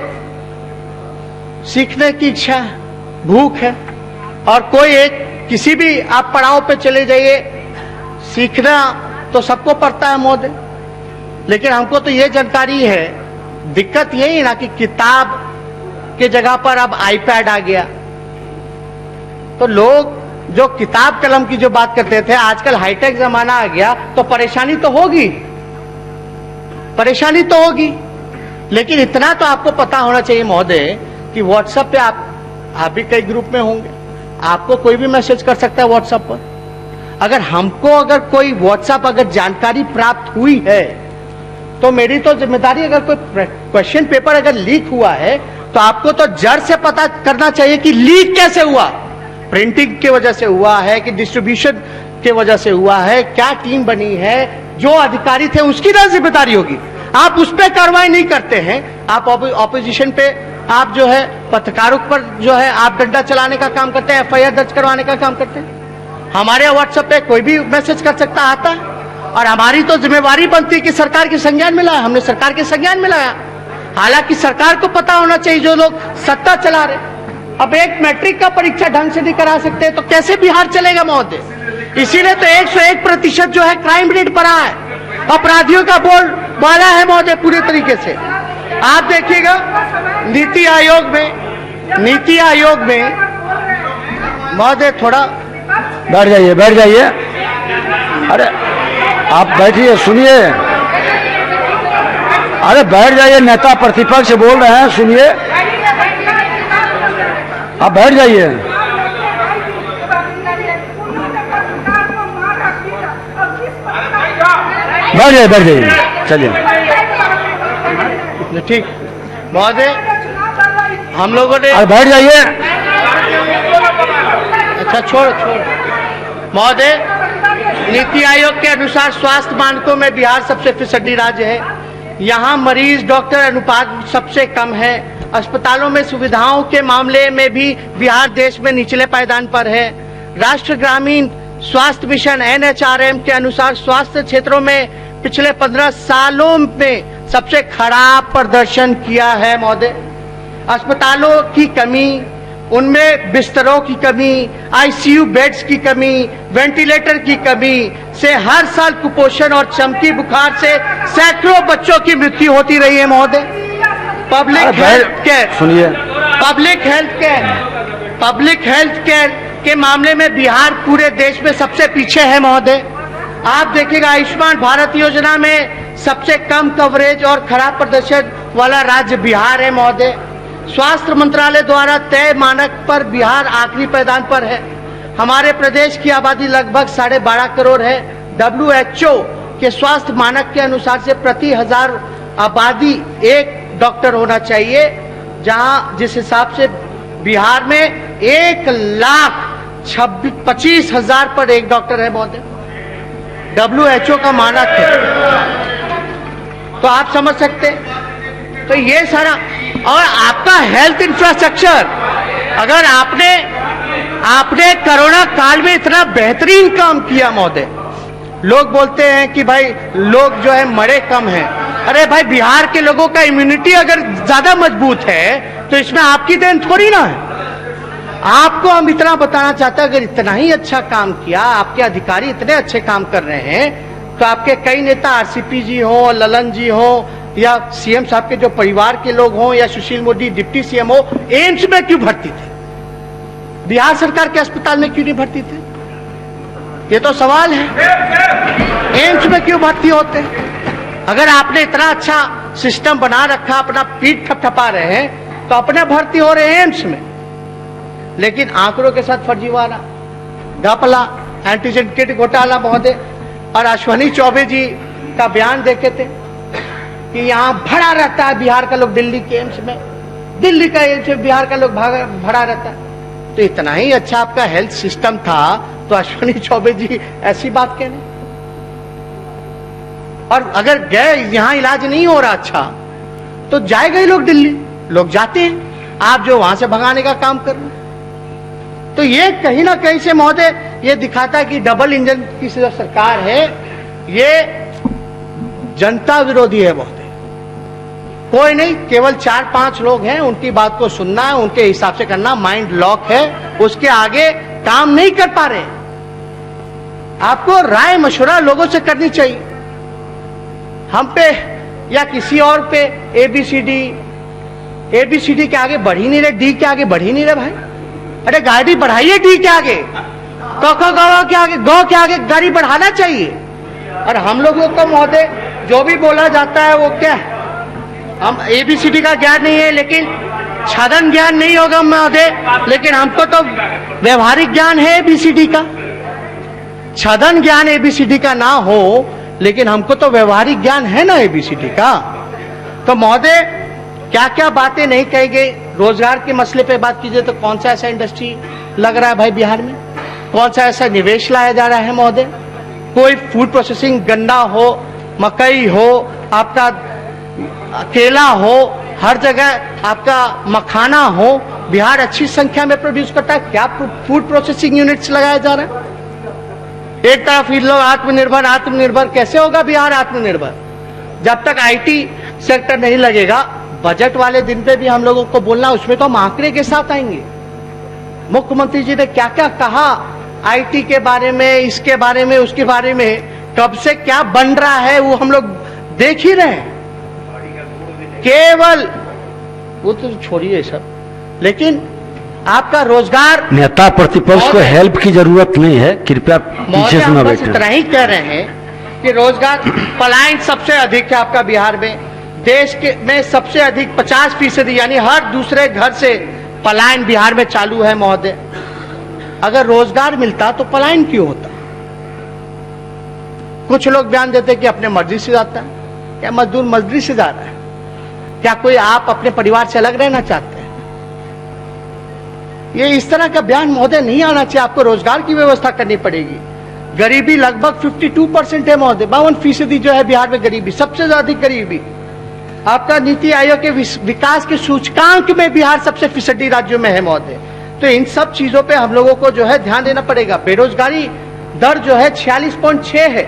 सीखने की इच्छा है, भूख है। और कोई एक किसी भी आप पड़ाव पे चले जाइए, सीखना तो सबको पड़ता है महोदय, लेकिन हमको तो ये जानकारी है, दिक्कत यही है ना कि किताब के जगह पर अब iPad आ गया, तो लोग जो किताब कलम की जो बात करते थे, आजकल हाईटेक जमाना आ गया, तो परेशानी तो होगी, परेशानी तो होगी। लेकिन इतना तो आपको पता होना चाहिए महोदय कि व्हाट्सएप पे आप भी कई ग्रुप में होंगे, आपको कोई भी मैसेज कर सकता है व्हाट्सएप पर। अगर हमको अगर कोई व्हाट्सएप अगर जानकारी प्राप्त हुई है तो मेरी तो जिम्मेदारी, अगर कोई क्वेश्चन पेपर अगर लीक हुआ है तो आपको तो जड़ से पता करना चाहिए कि लीक कैसे हुआ, प्रिंटिंग की वजह से हुआ है कि डिस्ट्रीब्यूशन की वजह से हुआ है, क्या टीम बनी है, जो अधिकारी थे उसकी ना जिम्मेदारी होगी। आप उस पर कार्रवाई नहीं करते हैं, आप ऑपोजिशन पे आप जो है पत्रकारों पर जो है आप डंडा चलाने का काम करते हैं, FIR दर्ज करवाने का काम करते हैं। हमारे व्हाट्सएप पे कोई भी मैसेज कर सकता आता है और हमारी तो जिम्मेवारी बनती है कि सरकार के संज्ञान में लाया, हमने सरकार के संज्ञान में लाया। हालांकि सरकार को पता होना चाहिए जो लोग सत्ता चला रहे। अब एक मैट्रिक का परीक्षा ढंग से नहीं करा सकते तो कैसे बिहार चलेगा महोदय? इसीलिए तो 101% जो है क्राइम रेट बढ़ा है, अपराधियों का बोल बढ़ा है महोदय पूरे तरीके से। आप देखिएगा नीति आयोग में महोदय, थोड़ा बैठ जाइए, बैठ जाइए। अरे आप बैठिए, सुनिए। अरे बैठ जाइए, नेता प्रतिपक्ष बोल रहे हैं, सुनिए। आप बैठ जाइए। बैठ जाइए, चलिए। ठीक महोदय, हम लोगों ने अरे बैठ जाइए। अच्छा छोड़ महोदय, नीति आयोग के अनुसार स्वास्थ्य मानकों में बिहार सबसे फिसड्डी राज्य है। यहाँ मरीज डॉक्टर अनुपात सबसे कम है। अस्पतालों में सुविधाओं के मामले में भी बिहार देश में निचले पायदान पर है। राष्ट्रीय ग्रामीण स्वास्थ्य मिशन NHRM के अनुसार स्वास्थ्य क्षेत्रों में पिछले 15 सालों में सबसे खराब प्रदर्शन किया है महोदय। अस्पतालों की कमी, उनमें बिस्तरों की कमी, ICU बेड्स की कमी, वेंटिलेटर की कमी से हर साल कुपोषण और चमकी बुखार से सैकड़ों बच्चों की मृत्यु होती रही है महोदय। पब्लिक हेल्थ केयर के मामले में बिहार पूरे देश में सबसे पीछे है महोदय। आप देखिएगा, आयुष्मान भारत योजना में सबसे कम कवरेज और खराब प्रदर्शन वाला राज्य बिहार है महोदय। स्वास्थ्य मंत्रालय द्वारा तय मानक पर बिहार आखिरी पायदान पर है। हमारे प्रदेश की आबादी लगभग 12.5 करोड़ है। WHO के स्वास्थ्य मानक के अनुसार से प्रति 1000 आबादी एक डॉक्टर होना चाहिए, जहां जिस हिसाब से बिहार में 1,25,000 पर एक डॉक्टर है महोदय। WHO का मानक है, तो आप समझ सकते हैं। तो ये सारा, और आपका हेल्थ इंफ्रास्ट्रक्चर, अगर आपने कोरोना काल में इतना बेहतरीन काम किया महोदय। लोग बोलते हैं कि भाई लोग जो है मरे कम हैं। अरे भाई, बिहार के लोगों का इम्यूनिटी अगर ज्यादा मजबूत है तो इसमें आपकी देन थोड़ी ना है। आपको हम इतना बताना चाहते हैं, अगर इतना ही अच्छा काम किया, आपके अधिकारी इतने अच्छे काम कर रहे हैं, तो आपके कई नेता RCP जी हो, ललन जी हो, या CM साहब के जो परिवार के लोग हों, या सुशील मोदी डिप्टी CM हो, एम्स में क्यों भर्ती थे? बिहार सरकार के अस्पताल में क्यों नहीं भर्ती थे? ये तो सवाल है। एम्स में क्यों भर्ती होते? अगर आपने इतना अच्छा सिस्टम बना रखा, अपना पीठ थपथपा रहे हैं, तो अपने भर्ती हो रहे हैं एम्स में। लेकिन आंकड़ों के साथ फर्जीवाड़ा, घपला, एंटीजन किट घोटाला महोदय। और अश्विनी चौबे जी का बयान देखे थे कि यहाँ भरा रहता है बिहार का लोग दिल्ली के एम्स में, दिल्ली का एम्स में बिहार का लोग भरा रहता है। तो इतना ही अच्छा आपका हेल्थ सिस्टम था, तो अश्विनी चौबे जी ऐसी बात कहने। और अगर गए, यहाँ इलाज नहीं हो रहा अच्छा, तो जाएगा ही लोग दिल्ली। लोग जाते हैं, आप जो वहां से भगाने का काम कर रहे हैं। तो ये कहीं ना कहीं से महोदय ये दिखाता है कि डबल इंजन की सरकार है, ये जनता विरोधी है महोदय। कोई नहीं, केवल 4-5 लोग हैं, उनकी बात को सुनना है, उनके हिसाब से करना, माइंड लॉक है, उसके आगे काम नहीं कर पा रहे। आपको राय मशवरा लोगों से करनी चाहिए। हम पे या किसी और पे ABCD के आगे बढ़ ही नहीं रहे, D के आगे बढ़ ही नहीं रहे भाई। अरे गाड़ी बढ़ाइए D के आगे, क के आगे, गौ के आगे गाड़ी बढ़ाना चाहिए। और हम लोगों को महोदय जो भी बोला जाता है वो क्या है, हम ABCD का ज्ञान नहीं है, लेकिन छादन ज्ञान नहीं होगा महोदय, लेकिन हमको तो व्यवहारिक ज्ञान है ABCD का। छादन ज्ञान ABCD का ना हो, लेकिन हमको तो व्यवहारिक ज्ञान है ना ABCD का। तो महोदय क्या क्या बातें नहीं कही गई। रोजगार के मसले पे बात कीजिए तो कौन सा ऐसा इंडस्ट्री लग रहा है भाई बिहार में, कौन सा ऐसा निवेश लाया जा रहा है महोदय? कोई फूड प्रोसेसिंग, गन्ना हो, मकई हो, आपका केला हो, हर जगह आपका मखाना हो, बिहार अच्छी संख्या में प्रोड्यूस करता है। क्या फूड प्रोसेसिंग यूनिट्स लगाया जा रहा है? एक तरफ ही लोग आत्मनिर्भर कैसे होगा बिहार आत्मनिर्भर? जब तक IT सेक्टर नहीं लगेगा। बजट वाले दिन पे भी हम लोगों को बोलना, उसमें तो हम आंकड़े के साथ आएंगे। मुख्यमंत्री जी ने क्या क्या कहा IT के बारे में, इसके बारे में, उसके बारे में, कब से क्या बन रहा है वो हम लोग देख ही रहे हैं। केवल वो तो छोड़िए सब, लेकिन आपका रोजगार, नेता प्रतिपक्ष को हेल्प की जरूरत नहीं है, कृपया पीछे से न बैठे। इतना ही कह रहे हैं कि रोजगार पलायन सबसे अधिक है आपका बिहार में। देश के में सबसे अधिक 50%, यानी हर दूसरे घर से पलायन बिहार में चालू है महोदय। अगर रोजगार मिलता तो पलायन क्यों होता? कुछ लोग बयान देते कि अपने मर्जी से जाता है। क्या मजदूर मजदूरी से जा रहा है? क्या कोई आप अपने परिवार से अलग रहना चाहते हैं? ये इस तरह का बयान महोदय नहीं आना चाहिए। आपको रोजगार की व्यवस्था करनी पड़ेगी। गरीबी लगभग 52% है महोदय, 52% जो है बिहार में गरीबी, सबसे ज्यादा गरीबी। आपका नीति आयोग के विकास के सूचकांक में बिहार सबसे फिसडी राज्यों में है महोदय। तो इन सब चीजों पे हम लोगों को जो है ध्यान देना पड़ेगा। बेरोजगारी दर जो है 46.6 है,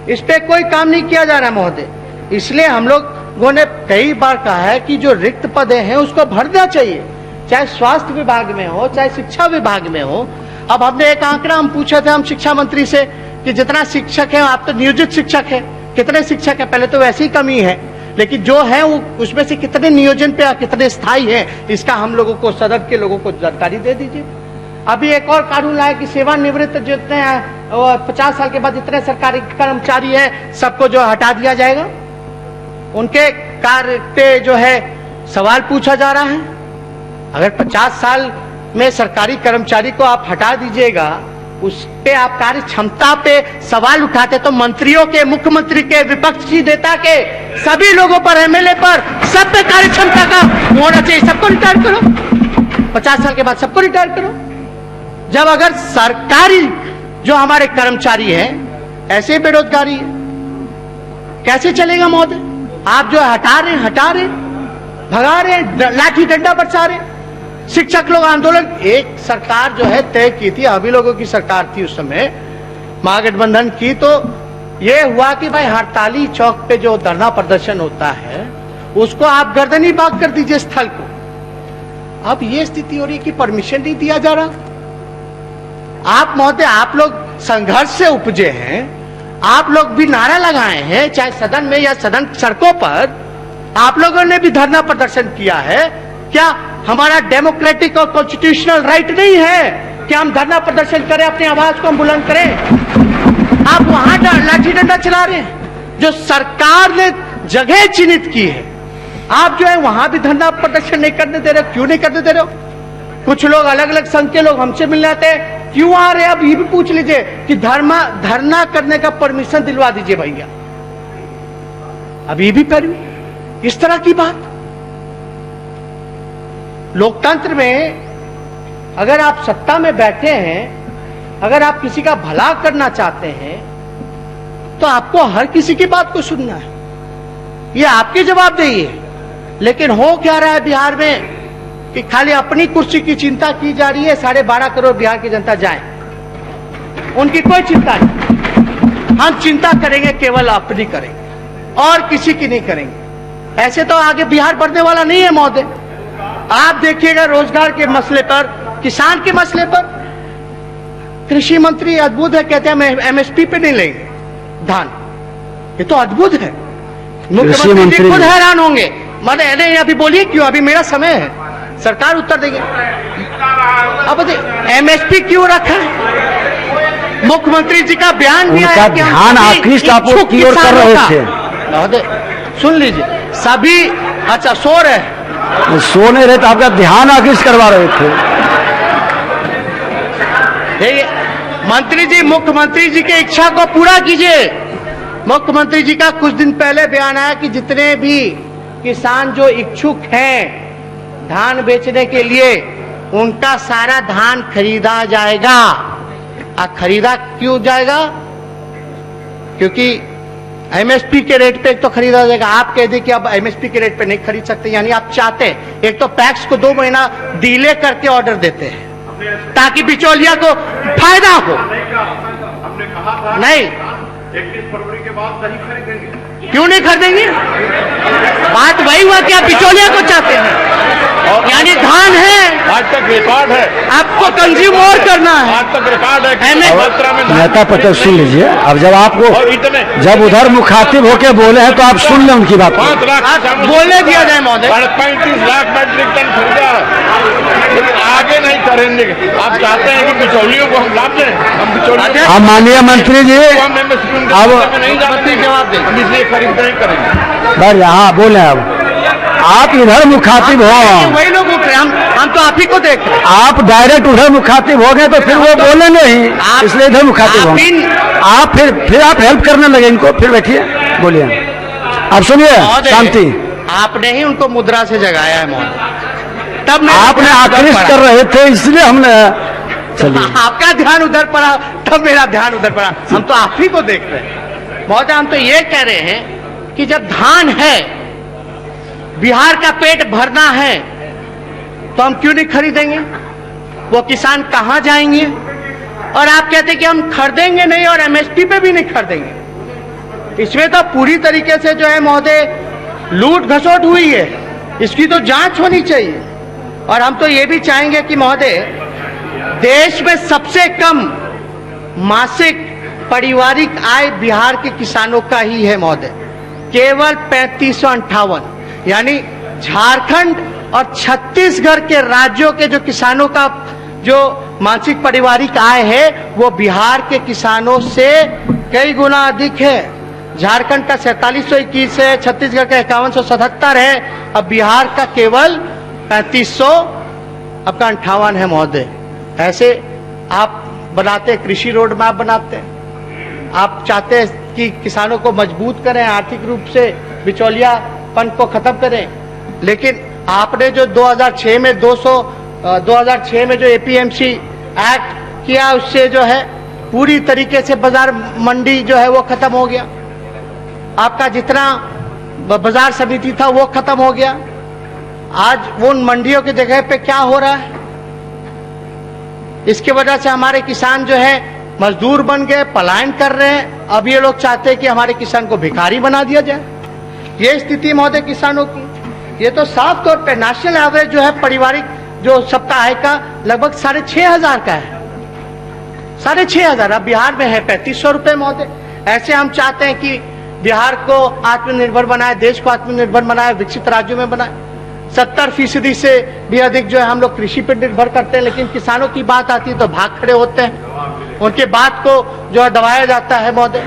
इस पे कोई काम नहीं किया जा रहा है महोदय। इसलिए हम लोगों ने कई बार कहा है कि जो रिक्त पद हैं उसको भरना चाहिए, चाहे स्वास्थ्य विभाग में हो, चाहे शिक्षा विभाग में हो। अब हमने एक आंकड़ा हम पूछे थे हम शिक्षा मंत्री से कि जितना शिक्षक है, आप तो नियोजित शिक्षक है, कितने शिक्षक है? पहले तो वैसे ही कमी है, लेकिन जो है वो उसमें से कितने नियोजन पे कितने स्थायी है, इसका हम लोगों को, सदन के लोगों को जानकारी दे दीजिए। अभी एक और कानून लाया कि सेवानिवृत्त जितने 50 साल के बाद जितने सरकारी कर्मचारी है सबको जो हटा दिया जाएगा। उनके कार्य पे जो है सवाल पूछा जा रहा है। अगर 50 साल में सरकारी कर्मचारी को आप हटा दीजिएगा, उस पे आप कार्य क्षमता पे सवाल उठाते तो मंत्रियों के, मुख्यमंत्री के, विपक्षी नेता के, सभी लोगों पर, एमएलए पर, सब पे कार्य क्षमता का होना चाहिए। सबको रिटायर करो, 50 साल के बाद सबको रिटायर करो। जब अगर सरकारी जो हमारे कर्मचारी हैं ऐसे बेरोजगारी है, कैसे चलेगा महोदय? आप जो हटा रहे, भगा रहे, लाठी डंडा बरसा रहे। शिक्षक लोग आंदोलन, एक सरकार जो है तय की थी, अभी लोगों की सरकार थी उस समय, महागठबंधन की, तो ये हुआ कि भाई हड़ताली चौक पे जो धरना प्रदर्शन होता है उसको आप गर्दनी बाग कर दीजिए स्थल को। अब ये स्थिति हो रही कि परमिशन नहीं दिया जा रहा। आप महोदय, आप लोग संघर्ष से उपजे हैं, आप लोग भी नारा लगाए हैं, चाहे सदन में या सदन सड़कों पर आप लोगों ने भी धरना प्रदर्शन किया है। क्या हमारा डेमोक्रेटिक और कॉन्स्टिट्यूशनल राइट नहीं है कि हम धरना प्रदर्शन करें, अपनी आवाज को हम बुलंद करें? आप वहां लाठी डंडा चला रहे हैं जो सरकार ने जगह चिन्हित की है, आप जो है वहां भी धरना प्रदर्शन नहीं करने दे रहे। क्यों नहीं करने दे रहे हो? कुछ लोग, अलग अलग संघ के लोग हमसे मिलने आते हैं, क्यों आ रहे हैं? अब ये भी पूछ लीजिए कि धरना करने का परमिशन दिलवा दीजिए भैया। अब ये भी करिए, इस तरह की बात। लोकतंत्र में अगर आप सत्ता में बैठे हैं, अगर आप किसी का भला करना चाहते हैं तो आपको हर किसी की बात को सुनना है, ये आपकी जवाबदेही है। लेकिन हो क्या रहा है बिहार में कि खाली अपनी कुर्सी की चिंता की जा रही है। 12.5 करोड़ बिहार की जनता जाए, उनकी कोई चिंता नहीं। हम चिंता करेंगे केवल अपनी करेंगे और किसी की नहीं करेंगे। ऐसे तो आगे बिहार बढ़ने वाला नहीं है महोदय। आप देखिएगा रोजगार के मसले पर, किसान के मसले पर, कृषि मंत्री अद्भुत है, कहते हैं हम एमएसपी पे नहीं लेंगे धान। ये तो अद्भुत है। मुख्यमंत्री जी खुद हैरान होंगे। मतलब नहीं, अभी बोलिए क्यों, अभी मेरा समय है, सरकार उत्तर देगी। अब एमएसपी क्यों रखा है? मुख्यमंत्री जी का बयान भी आया कि ध्यान आकृष्ट आप की ओर कर रहे थे। सुन लीजिए, सभी, अच्छा सो रहे, सो नहीं रहे तो आपका ध्यान आकृष्ट करवा रहे थे। मंत्री जी, मुख्यमंत्री जी की इच्छा को पूरा कीजिए। मुख्यमंत्री जी का कुछ दिन पहले बयान आया कि जितने भी किसान जो इच्छुक हैं धान बेचने के लिए, उनका सारा धान खरीदा जाएगा। खरीदा क्यों जाएगा? क्योंकि एमएसपी के रेट पे एक तो खरीदा जाएगा। आप कह दें कि अब एमएसपी के रेट पे नहीं खरीद सकते, यानी आप चाहते हैं एक तो पैक्स को 2 महीना डिले करके ऑर्डर देते हैं ताकि बिचौलिया को फायदा हो। नहीं, 31 फरवरी के बाद नहीं खरीदेंगे। क्यों नहीं खरीदेंगे? बात वही हुआ कि आप बिचौलिया को चाहते हैं, यानी धान है, आज तक रिकॉर्ड है, आपको कंज्यूम और करना है। आज तक रिकॉर्ड है। नेता पटेल सुन लीजिए। अब जब आपको, जब उधर मुखातिब होके बोले हैं तो आप सुन लें उनकी बात। 5 लाख बोलने दिया जाए महोदय। 35 लाख मैट्रिक टन खरीदा, लेकिन आगे नहीं करेंगे। आप चाहते हैं कि बिचौलियों को हम लाभ दें? हम बिचौलियों, अब माननीय मंत्री जी, अब नहीं जाते, जवाब दें, हम इसलिए खरीद नहीं करेंगे। बस यहाँ बोले, अब आप इधर मुखातिब हो, वही लोग उठ रहे, हम तो आप ही को देख रहे हैं। आप डायरेक्ट उधर मुखातिब हो गए तो फिर वो बोलेंगे ही, इसलिए इधर मुखातिब हो। आप फिर आप हेल्प करने लगे इनको। फिर बैठिए, बोलिए। अब सुनिए, शांति। आपने ही उनको मुद्रा से जगाया है महोदय। तब मेरा आपने ध्यान उधर आकृष्ट पड़ा। कर रहे थे इसलिए हमने चलिए आपका ध्यान उधर पड़ा, तब मेरा ध्यान उधर पड़ा। हम तो आप ही को देख रहे हैं महोदय। हम तो ये कह रहे हैं कि जब धान है, बिहार का पेट भरना है, तो हम क्यों नहीं खरीदेंगे? वो किसान कहां जाएंगे? और आप कहते कि हम खरीदेंगे नहीं और एमएसपी पे भी नहीं खरीदेंगे। इसमें तो पूरी तरीके से जो है महोदय लूट घसोट हुई है, इसकी तो जांच होनी चाहिए। और हम तो ये भी चाहेंगे कि महोदय देश में सबसे कम मासिक पारिवारिक आय बिहार के किसानों का ही है महोदय, केवल 3558। यानी झारखंड और छत्तीसगढ़ के राज्यों के जो किसानों का जो मासिक पारिवारिक आय है वो बिहार के किसानों से कई गुना अधिक है। झारखंड का 4721 है, छत्तीसगढ़ का 5177 है, अब बिहार का केवल 3558 है महोदय। ऐसे आप बनाते कृषि रोड मैप बनाते हैं, आप चाहते हैं कि किसानों को मजबूत करें, आर्थिक रूप से बिचौलियापन को खत्म करें, लेकिन आपने जो 2006 में 2006 में जो एपीएमसी एक्ट किया उससे जो है पूरी तरीके से बाजार मंडी जो है वो खत्म हो गया। आपका जितना बाजार समिति था वो खत्म हो गया। आज वो उन मंडियों की जगह पे क्या हो रहा है? इसकी वजह से हमारे किसान जो है मजदूर बन गए, पलायन कर रहे हैं। अब ये लोग चाहते हैं कि हमारे किसान को भिखारी बना दिया जाए। ये स्थिति महोदय किसानों की। ये तो साफ तौर पे नेशनल एवरेज जो है पारिवारिक जो सप्ताह आय का लगभग 6,500 का है, 6,500। अब बिहार में है 3500 रुपए महोदय। ऐसे हम चाहते हैं कि बिहार को आत्मनिर्भर बनाए, देश को आत्मनिर्भर बनाए, विकसित राज्यों में बनाए। 70% से भी अधिक जो है हम लोग कृषि पर निर्भर करते हैं, लेकिन किसानों की बात आती है तो भाग खड़े होते हैं, उनके बात को जो है दबाया जाता है महोदय।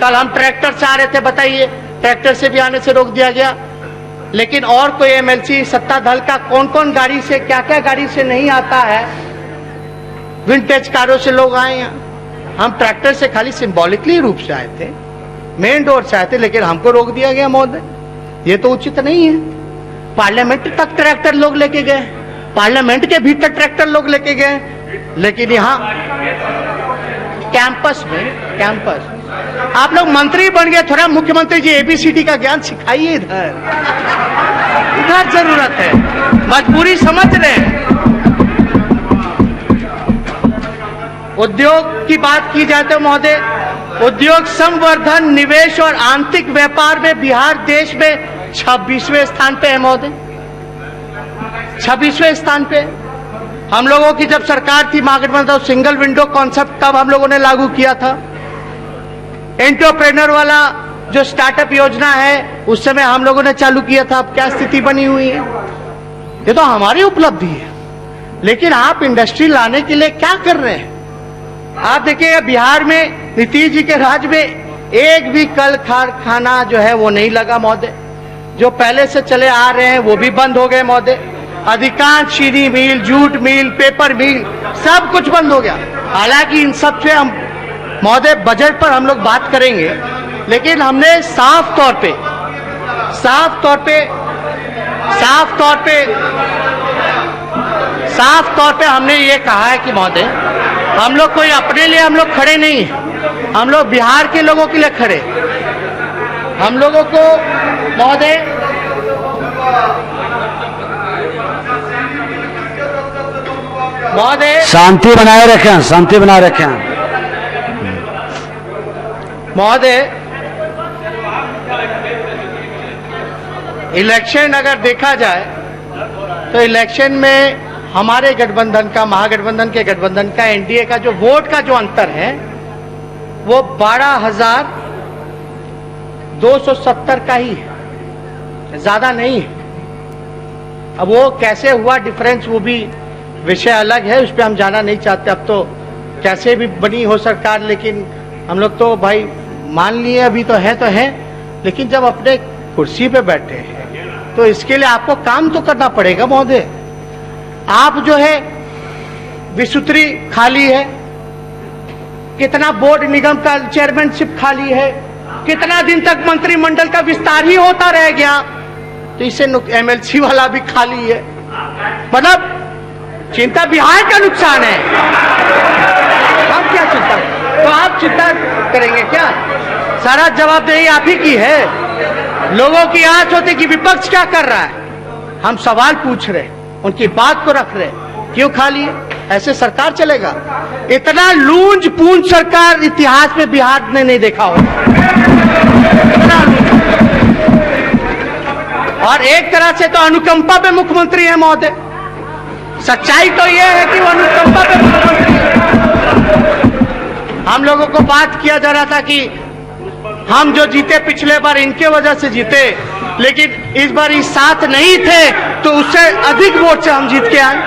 कल हम ट्रैक्टर से आ रहे थे, बताइए, ट्रैक्टर से भी आने से रोक दिया गया, लेकिन और कोई एमएलसी सत्ता दल का कौन कौन गाड़ी से, क्या क्या गाड़ी से नहीं आता है। विंटेज कारों से लोग आए हैं, हम ट्रैक्टर से खाली सिंबॉलिकली रूप से आए थे, मेन डोर से आए थे, लेकिन हमको रोक दिया गया महोदय। ये तो उचित नहीं है। पार्लियामेंट तक ट्रैक्टर लोग लेके गए, पार्लियामेंट के भीतर ट्रैक्टर लोग लेके गए, लेकिन यहाँ कैंपस आप लोग मंत्री बन गए, थोड़ा मुख्यमंत्री जी एबीसीडी का ज्ञान सिखाइए। इधर जरूरत है, मजबूरी समझ रहे हैं। उद्योग की बात की जाए तो महोदय, उद्योग संवर्धन, निवेश और आंतरिक व्यापार में बिहार देश में 26वें स्थान पे है महोदय, 26वें स्थान पे। हम लोगों की जब सरकार थी महागठबंधन, सिंगल विंडो कॉन्सेप्ट तब हम लोगों ने लागू किया था। एंटरप्रेन्योर वाला जो स्टार्टअप योजना है उस समय हम लोगों ने चालू किया था। अब क्या स्थिति बनी हुई है? ये तो हमारी उपलब्धि है, लेकिन आप इंडस्ट्री लाने के लिए क्या कर रहे हैं? आप देखिए बिहार में नीतीश जी के राज में एक भी कल कारखाना जो है वो नहीं लगा महोदय। जो पहले से चले आ रहे हैं वो भी बंद हो गए महोदय। अधिकांश चीनी मिल, जूट मिल, पेपर मिल सब कुछ बंद हो गया। हालांकि इन सब से हम महोदय बजट पर हम लोग बात करेंगे, लेकिन हमने साफ तौर पे हमने ये कहा है कि महोदय हम लोग कोई अपने लिए हम लोग खड़े नहीं हैं, हम लोग बिहार के लोगों के लिए खड़े। हम लोगों को महोदय शांति बनाए रखें, शांति बनाए रखें महोदय। इलेक्शन अगर देखा जाए तो इलेक्शन में हमारे गठबंधन का, महागठबंधन के गठबंधन का, एनडीए का जो वोट का जो अंतर है वो 12,270 का ही है, ज्यादा नहीं है। अब वो कैसे हुआ डिफरेंस वो भी विषय अलग है, उस पर हम जाना नहीं चाहते। अब तो कैसे भी बनी हो सरकार, लेकिन हम लोग तो भाई मान लिए अभी तो है, लेकिन जब अपने कुर्सी पे बैठे हैं तो इसके लिए आपको काम तो करना पड़ेगा महोदय। आप जो है विसूत्री खाली है, कितना बोर्ड निगम का चेयरमैनशिप खाली है, कितना दिन तक मंत्रिमंडल का विस्तार ही होता रह गया, तो इसे एमएलसी वाला भी खाली है। मतलब चिंता बिहार का नुकसान है, हम क्या चिंता, तो आप चिंता करेंगे क्या? सारा जवाबदेही आप ही की है। लोगों की आंच होती कि विपक्ष क्या कर रहा है, हम सवाल पूछ रहे, उनकी बात को रख रहे, क्यों खा लिए? ऐसे सरकार चलेगा? इतना लूंज पूंज सरकार इतिहास में बिहार ने नहीं देखा हो। और एक तरह से तो अनुकंपा पे मुख्यमंत्री है महोदय। सच्चाई तो यह है कि वो अनुकंपा पे मुख्यमंत्री है। हम लोगों को बात किया जा रहा था कि हम जो जीते पिछले बार इनके वजह से जीते, लेकिन इस बार इस साथ नहीं थे तो उससे अधिक वोट से हम जीत के आए।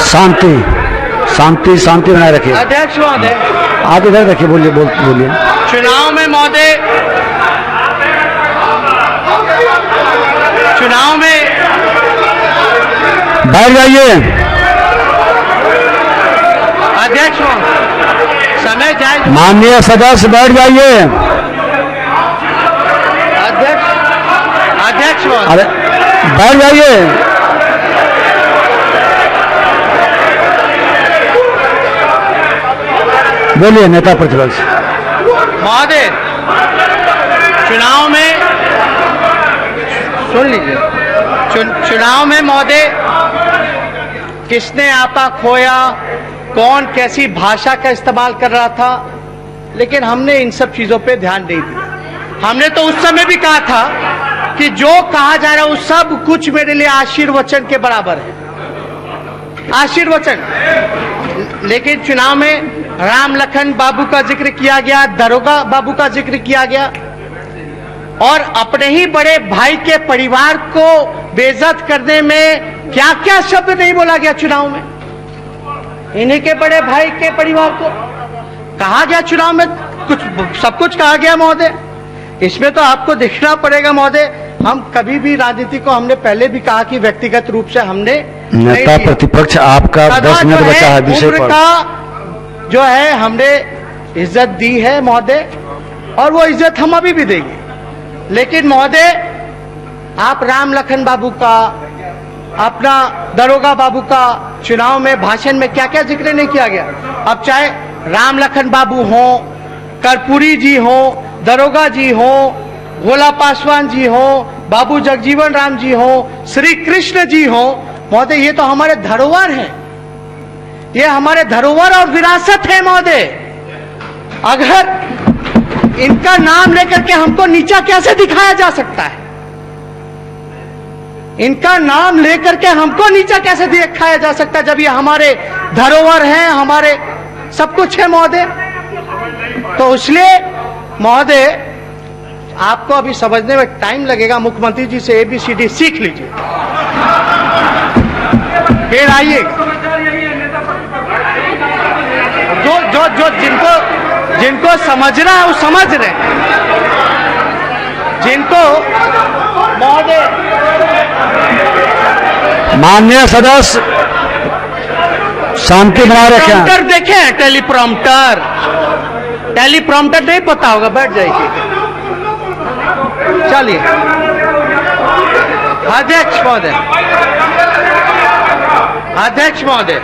शांति शांति शांति बनाए रखिए। अध्यक्ष महोदय, आप इधर रखिए, बोलिए बोलिए। चुनाव में महोदय, चुनाव में बैठ जाइए। अध्यक्ष समय जाए। माननीय सदस्य बैठ जाइए। अध्यक्ष अरे बैठ जाइए। बोलिए नेता प्रतिपक्ष महोदय। चुनाव में सुन लीजिए, चुनाव में महोदय किसने आपा खोया, कौन कैसी भाषा का इस्तेमाल कर रहा था, लेकिन हमने इन सब चीजों पे ध्यान नहीं दिया। हमने तो उस समय भी कहा था कि जो कहा जा रहा है वो सब कुछ मेरे लिए आशीर्वचन के बराबर है, आशीर्वचन। लेकिन चुनाव में राम लखन बाबू का जिक्र किया गया, दरोगा बाबू का जिक्र किया गया, और अपने ही बड़े भाई के परिवार को बेइज्जत करने में क्या क्या शब्द नहीं बोला गया चुनाव में। इन्हीं के बड़े भाई के परिवार को कहा गया चुनाव में, कुछ सब कुछ कहा गया महोदय। इसमें तो आपको देखना पड़ेगा महोदय, हम कभी भी राजनीति को, हमने पहले भी कहा कि व्यक्तिगत रूप से हमने नेता प्रतिपक्ष आपका 10 मिनट बचा है विषय पर। का जो है हमने इज्जत दी है महोदय, और वो इज्जत हम अभी भी देंगे। लेकिन महोदय, आप राम लखन बाबू का, अपना दरोगा बाबू का चुनाव में भाषण में क्या क्या जिक्र नहीं किया गया। अब चाहे राम लखन बाबू हो, कर्पूरी जी हो, दरोगा जी हो, भोला पासवान जी हो, बाबू जगजीवन राम जी हो, श्री कृष्ण जी हो, महोदय ये तो हमारे धरोहर हैं, ये हमारे धरोहर और विरासत है महोदय। अगर इनका नाम लेकर के हमको नीचा कैसे दिखाया जा सकता है? इनका नाम लेकर के हमको नीचा कैसे दिखाया जा सकता है, जब ये हमारे धरोहर हैं, हमारे सब कुछ है महोदय। तो इसलिए महोदय आपको अभी समझने में टाइम लगेगा। मुख्यमंत्री जी से ABCD सीख लीजिए, फिर आइएगा। जो जो जो जिनको समझ रहा है वो समझ रहे हैं, जिनको महोदय। माननीय सदस्य शांति बनाए रखें। टेलीप्रॉम्प्टर देखे हैं? टेलीप्रॉम्प्टर नहीं पता होगा, बैठ जाइए। चलिए अध्यक्ष महोदय, अध्यक्ष महोदय,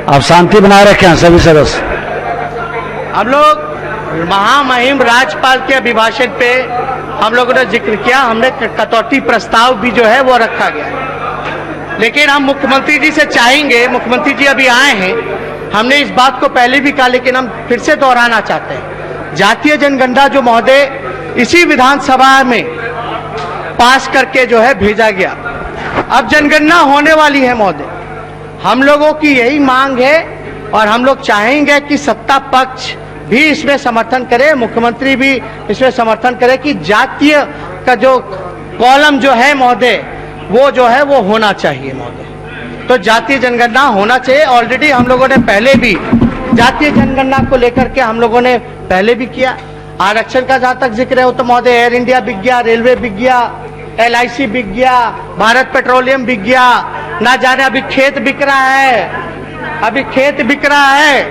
आप शांति बनाए रखें सभी सदस्य। हम लोग महामहिम राज्यपाल के अभिभाषण पे हम लोगों ने जिक्र किया, हमने कटौती प्रस्ताव भी जो है वो रखा गया। लेकिन हम मुख्यमंत्री जी से चाहेंगे, मुख्यमंत्री जी अभी आए हैं, हमने इस बात को पहले भी कहा लेकिन हम फिर से दोहराना चाहते हैं। जातीय जनगणना जो महोदय इसी विधानसभा में पास करके जो है भेजा गया, अब जनगणना होने वाली है महोदय। हम लोगों की यही मांग है और हम लोग चाहेंगे कि सत्ता पक्ष भी इसमें समर्थन करे, मुख्यमंत्री भी इसमें समर्थन करे कि जातीय का जो कॉलम जो है महोदय वो जो है वो होना चाहिए महोदय। तो जातीय जनगणना होना चाहिए। ऑलरेडी हम लोगों ने पहले भी जातीय जनगणना को लेकर के हम लोगों ने पहले भी किया। आरक्षण का जहां तक जिक्र है वो तो महोदय एयर इंडिया बिक गया, रेलवे बिक गया, LIC बिक गया, भारत पेट्रोलियम बिक गया, ना जाने अभी खेत बिक रहा है, अभी खेत बिक रहा है,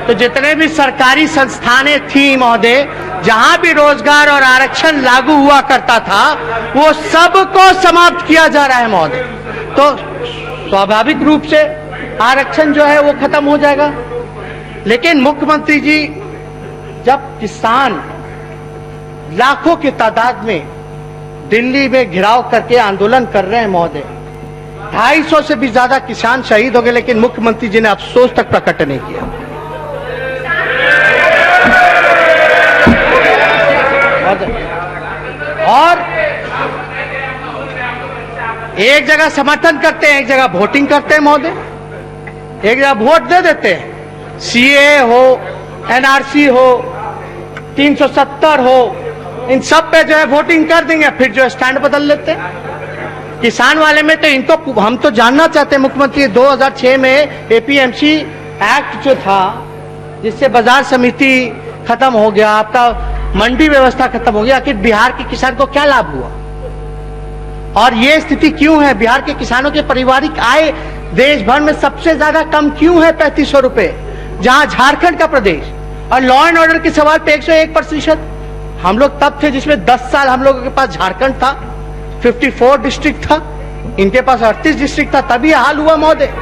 तो जितने भी सरकारी संस्थानें थी महोदय, जहां भी रोजगार और आरक्षण लागू हुआ करता था, वो सबको समाप्त किया जा रहा है महोदय। तो स्वाभाविक रूप से आरक्षण जो है वो खत्म हो जाएगा। लेकिन मुख्यमंत्री जी, जब किसान लाखों की तादाद में दिल्ली में घेराव करके आंदोलन कर रहे हैं महोदय, 250 से भी ज्यादा किसान शहीद हो गए, लेकिन मुख्यमंत्री जी ने अफसोस तक प्रकट नहीं किया। और एक जगह समर्थन करते हैं, एक जगह वोटिंग करते हैं महोदय, एक जगह वोट दे देते हैं, सीए हो, एनआरसी हो, 370 हो, इन सब पे जो है वोटिंग कर देंगे, फिर जो है स्टैंड बदल लेते हैं। किसान वाले में तो इनको हम तो जानना चाहते हैं मुख्यमंत्री, 2006 में एपीएमसी एक्ट जो था, जिससे बाजार समिति खत्म हो गया, आपका मंडी व्यवस्था खत्म हो गया, आखिर बिहार के किसान को क्या लाभ हुआ और ये स्थिति क्यों है? बिहार के किसानों के पारिवारिक आय देश भर में सबसे ज्यादा कम क्यों है, 3500 रुपए, जहां झारखंड का प्रदेश। और लॉ एंड ऑर्डर के सवाल पे 101%। हम लोग तब थे जिसमें 10 साल हम लोगों के पास झारखंड था, 54 डिस्ट्रिक्ट था, इनके पास 38 डिस्ट्रिक्ट था, तभी हाल हुआ महोदय।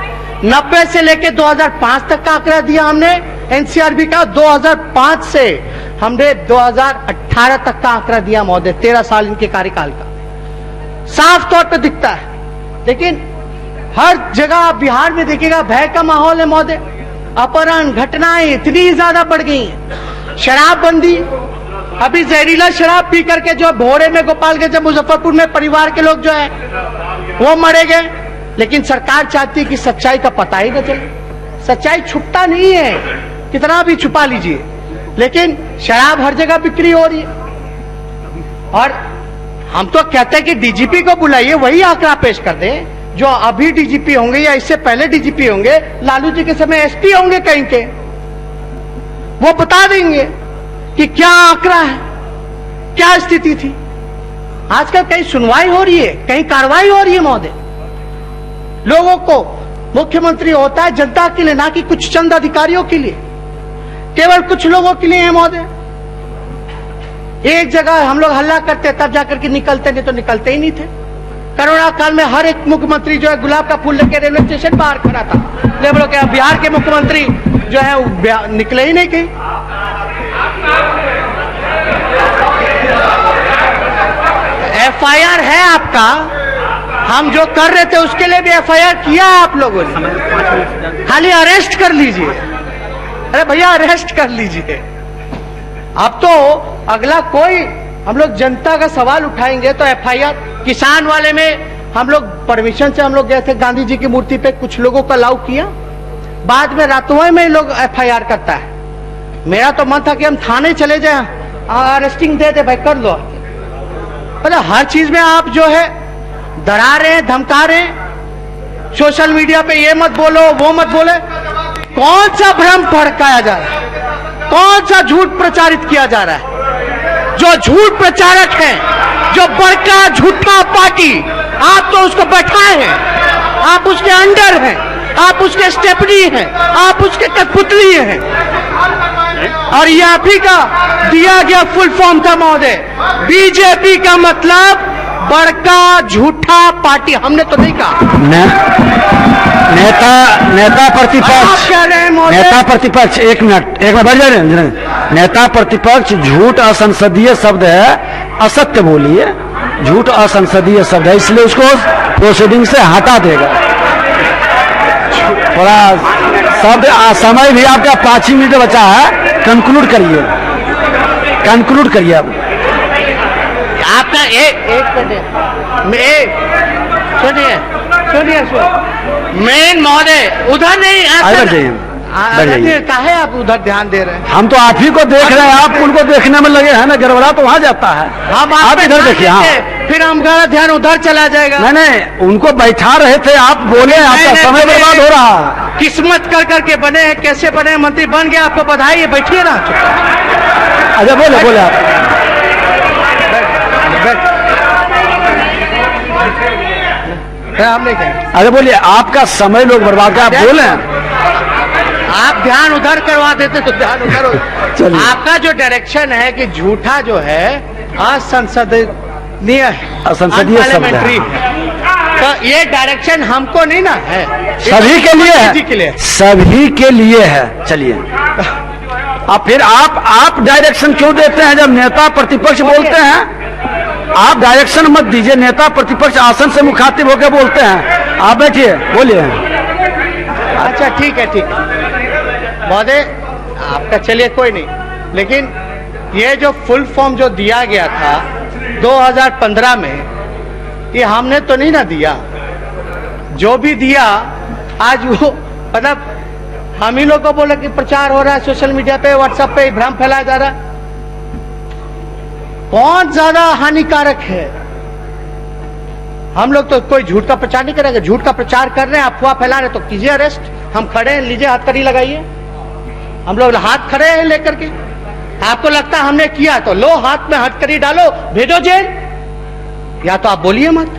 90 से लेके 2005 तक का आंकड़ा दिया हमने एनसीआरबी का, 2005 से हमने 2018 तक का आंकड़ा दिया महोदय, 13 साल इनके कार्यकाल का, साफ तौर पे दिखता है। लेकिन हर जगह बिहार में देखिएगा भय का माहौल है महोदय, अपहरण घटनाएं इतनी ज्यादा बढ़ गई हैं, शराबबंदी, अभी जहरीला शराब पी करके जो भोरे में गोपालगंज मुजफ्फरपुर में परिवार के लोग जो है वो मरे गए, लेकिन सरकार चाहती है कि सच्चाई का पता ही न चले। सच्चाई छुपता नहीं है, कितना भी छुपा लीजिए, लेकिन शराब हर जगह बिक्री हो रही है। और हम तो कहते हैं कि डीजीपी को बुलाइए, वही आंकड़ा पेश कर दें, जो अभी डीजीपी होंगे या इससे पहले डीजीपी होंगे, लालू जी के समय एसपी होंगे कहीं के, वो बता देंगे कि क्या आंकड़ा है, क्या स्थिति थी। आजकल कहीं सुनवाई हो रही है, कहीं कार्रवाई हो रही है महोदय। लोगों को मुख्यमंत्री होता है जनता के लिए, ना कि कुछ चंद अधिकारियों के लिए, केवल कुछ लोगों के लिए है महोदय। एक जगह हम लोग हल्ला करते तब जाकर के निकलते, नहीं तो निकलते ही नहीं थे। कोरोना काल में हर एक मुख्यमंत्री जो है गुलाब का फूल लेके रेलवे स्टेशन बाहर खड़ा था, लेकिन लोग बिहार के मुख्यमंत्री जो है निकले ही नहीं कहीं। एफआईआर है आपका, हम जो कर रहे थे उसके लिए भी एफआईआर किया है आप लोगों ने, खाली अरेस्ट कर लीजिए। अरे भैया अरेस्ट कर लीजिए। अब तो अगला कोई हम लोग जनता का सवाल उठाएंगे तो एफआईआर। किसान वाले में हम लोग परमिशन से हम लोग गए थे गांधी जी की मूर्ति पे, कुछ लोगों को अलाउ किया, बाद में रातों में लोग एफआईआर करता है। मेरा तो मन था कि हम थाने चले जाए, अरेस्टिंग दे दे भाई, कर लो। मतलब हर चीज में आप जो है डरा रहे हैं, धमका रहे हैं, सोशल मीडिया पे ये मत बोलो वो मत बोले। कौन सा भ्रम भड़काया जा रहा है, कौन सा झूठ प्रचारित किया जा रहा है? जो झूठ प्रचारक है, जो बड़का झूठा पार्टी, आप तो उसको बैठाए हैं, आप उसके अंडर हैं, आप उसके स्टेपनी हैं, आप उसके कठपुतली हैं। और ये आप ही का दिया गया फुल फॉर्म था महोदय, बीजेपी का मतलब बड़का झूठा पार्टी। हमने तो नहीं कहा नेता प्रतिपक्ष, नेता प्रतिपक्ष, एक मिनट बढ़ जा रहे हैं। नेता प्रतिपक्ष झूठ असंसदीय शब्द है, असत्य बोलिए, झूठ असंसदीय शब्द है, इसलिए उसको प्रोसीडिंग से हटा देगा। थोड़ा शब्द समय भी आपका 5 ही मिनट बचा है, कंक्लूड करिए, कंक्लूड करिए आप। आपका सुनिए सुनिए मेन महोदय उधर नहीं, काहे आप उधर ध्यान दे रहे हैं? हम तो आप ही को देख रहे हैं, आप उनको देखने में लगे हैं ना, गड़बड़ा तो वहां जाता है। हम आप इधर देखिए, हाँ, फिर हमारा ध्यान उधर चला जाएगा। नहीं, उनको बैठा रहे थे, आप बोले, आपका समय बर्बाद हो रहा है। किस्मत कर करके बने हैं, कैसे बने मंत्री बन गए, आपको बधाई है, बैठिए ना। अच्छा बोले आप। हम नहीं कहेंगे। अरे बोलिए, आपका समय लोग बर्बाद कर, आप बोले। आप ध्यान उधर करवा देते तो ध्यान उधर हो। चलिए। आपका जो डायरेक्शन है कि झूठा जो है असंसदीय है, असंसदीय शब्द है। अनपार्लियामेंट्री है, तो ये डायरेक्शन हमको नहीं ना है, सभी के लिए जी के लिए है, सभी के लिए है। चलिए, अब फिर आप डायरेक्शन क्यों देते हैं जब नेता प्रतिपक्ष बोलते हैं? आप डायरेक्शन मत दीजिए, नेता प्रतिपक्ष आसन से मुखातिब होकर बोलते हैं। आप बैठिए, बोलिए। अच्छा ठीक है, ठीक है महोदय, आपका चलिए कोई नहीं, लेकिन ये जो फुल फॉर्म जो दिया गया था 2015 में, ये हमने तो नहीं ना दिया। जो भी दिया आज वो मतलब हम ही लोग को बोला कि प्रचार हो रहा है सोशल मीडिया पे, व्हाट्सएप पे भ्रम फैलाया जा रहा है। कौन ज्यादा हानिकारक है? हम लोग तो कोई झूठ का प्रचार नहीं करेंगे। झूठ का प्रचार कर रहे हैं, अफवाह फैला रहे तो कीजिए अरेस्ट, हम खड़े हैं, लीजिए हथकड़ी लगाइए। हम लोग हाथ खड़े हैं लेकर के। आपको लगता है हमने किया तो लो हाथ में हथकड़ी डालो, भेजो जेल, या तो आप बोलिए मत।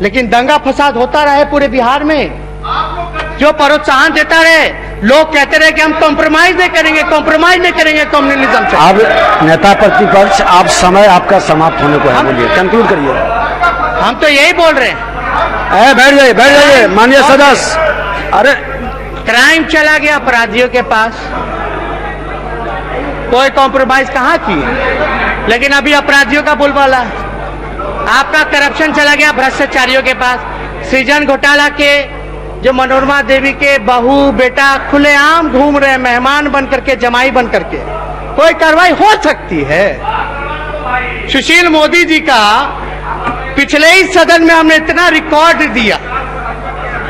लेकिन दंगा फसाद होता रहे पूरे बिहार में, जो प्रोत्साहन देता रहे, लोग कहते रहे कि हम कॉम्प्रोमाइज नहीं करेंगे, कॉम्प्रोमाइज नहीं करेंगे कम्युनिज्म से। अब नेता प्रतिपक्ष, आप समय आपका समाप्त होने को है, बोलिए, कंक्लूड करिए। हम तो यही बोल रहे हैं। बैठ जाइए माननीय सदस्य। अरे क्राइम चला गया अपराधियों के पास, कोई कॉम्प्रोमाइज कहां की, लेकिन अभी अपराधियों का बोलबाला है। आपका करप्शन चला गया भ्रष्टाचारियों के पास। सृजन घोटाला के जो मनोरमा देवी के बहू बेटा खुलेआम घूम रहे हैं, मेहमान बन करके, जमाई बन करके, कोई कार्रवाई हो सकती है? सुशील मोदी जी का पिछले ही सदन में हमने इतना रिकॉर्ड दिया,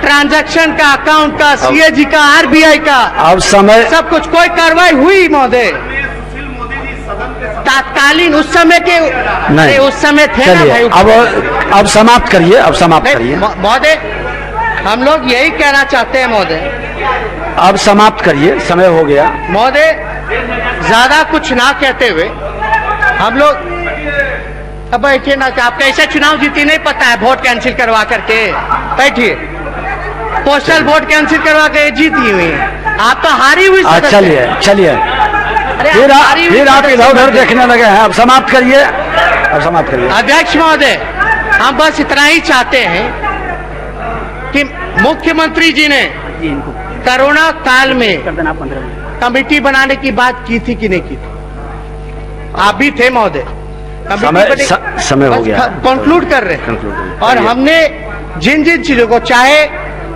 ट्रांजैक्शन का, अकाउंट का, सीएजी का, आरबीआई का, अब समय, सब कुछ, कोई कार्रवाई हुई महोदय? तात्कालीन उस समय के, अरे उस समय थे ना भाई। अब समाप्त करिए, अब समाप्त करिए महोदय। हम लोग यही कहना चाहते हैं महोदय, अब समाप्त करिए, समय हो गया। महोदय ज्यादा कुछ ना कहते हुए हम लोग अब बैठिए ना, आप कैसे चुनाव जीती नहीं पता है, वोट कैंसिल करवा करके बैठिए, पोस्टल वोट कैंसिल करवा के जीती हुई आप तो हारी हुई। चलिए फिर आप इधर उधर देखने लगे हैं। अब समाप्त करिए, अब समाप्त करिए। अध्यक्ष महोदय, हम बस इतना ही चाहते हैं कि मुख्यमंत्री जी ने कोरोना काल में कमेटी बनाने की बात की थी कि नहीं की थी? आप भी थे महोदय। समय हो गया, कंक्लूड कर रहे हैं। और हमने जिन जिन चीजों को, चाहे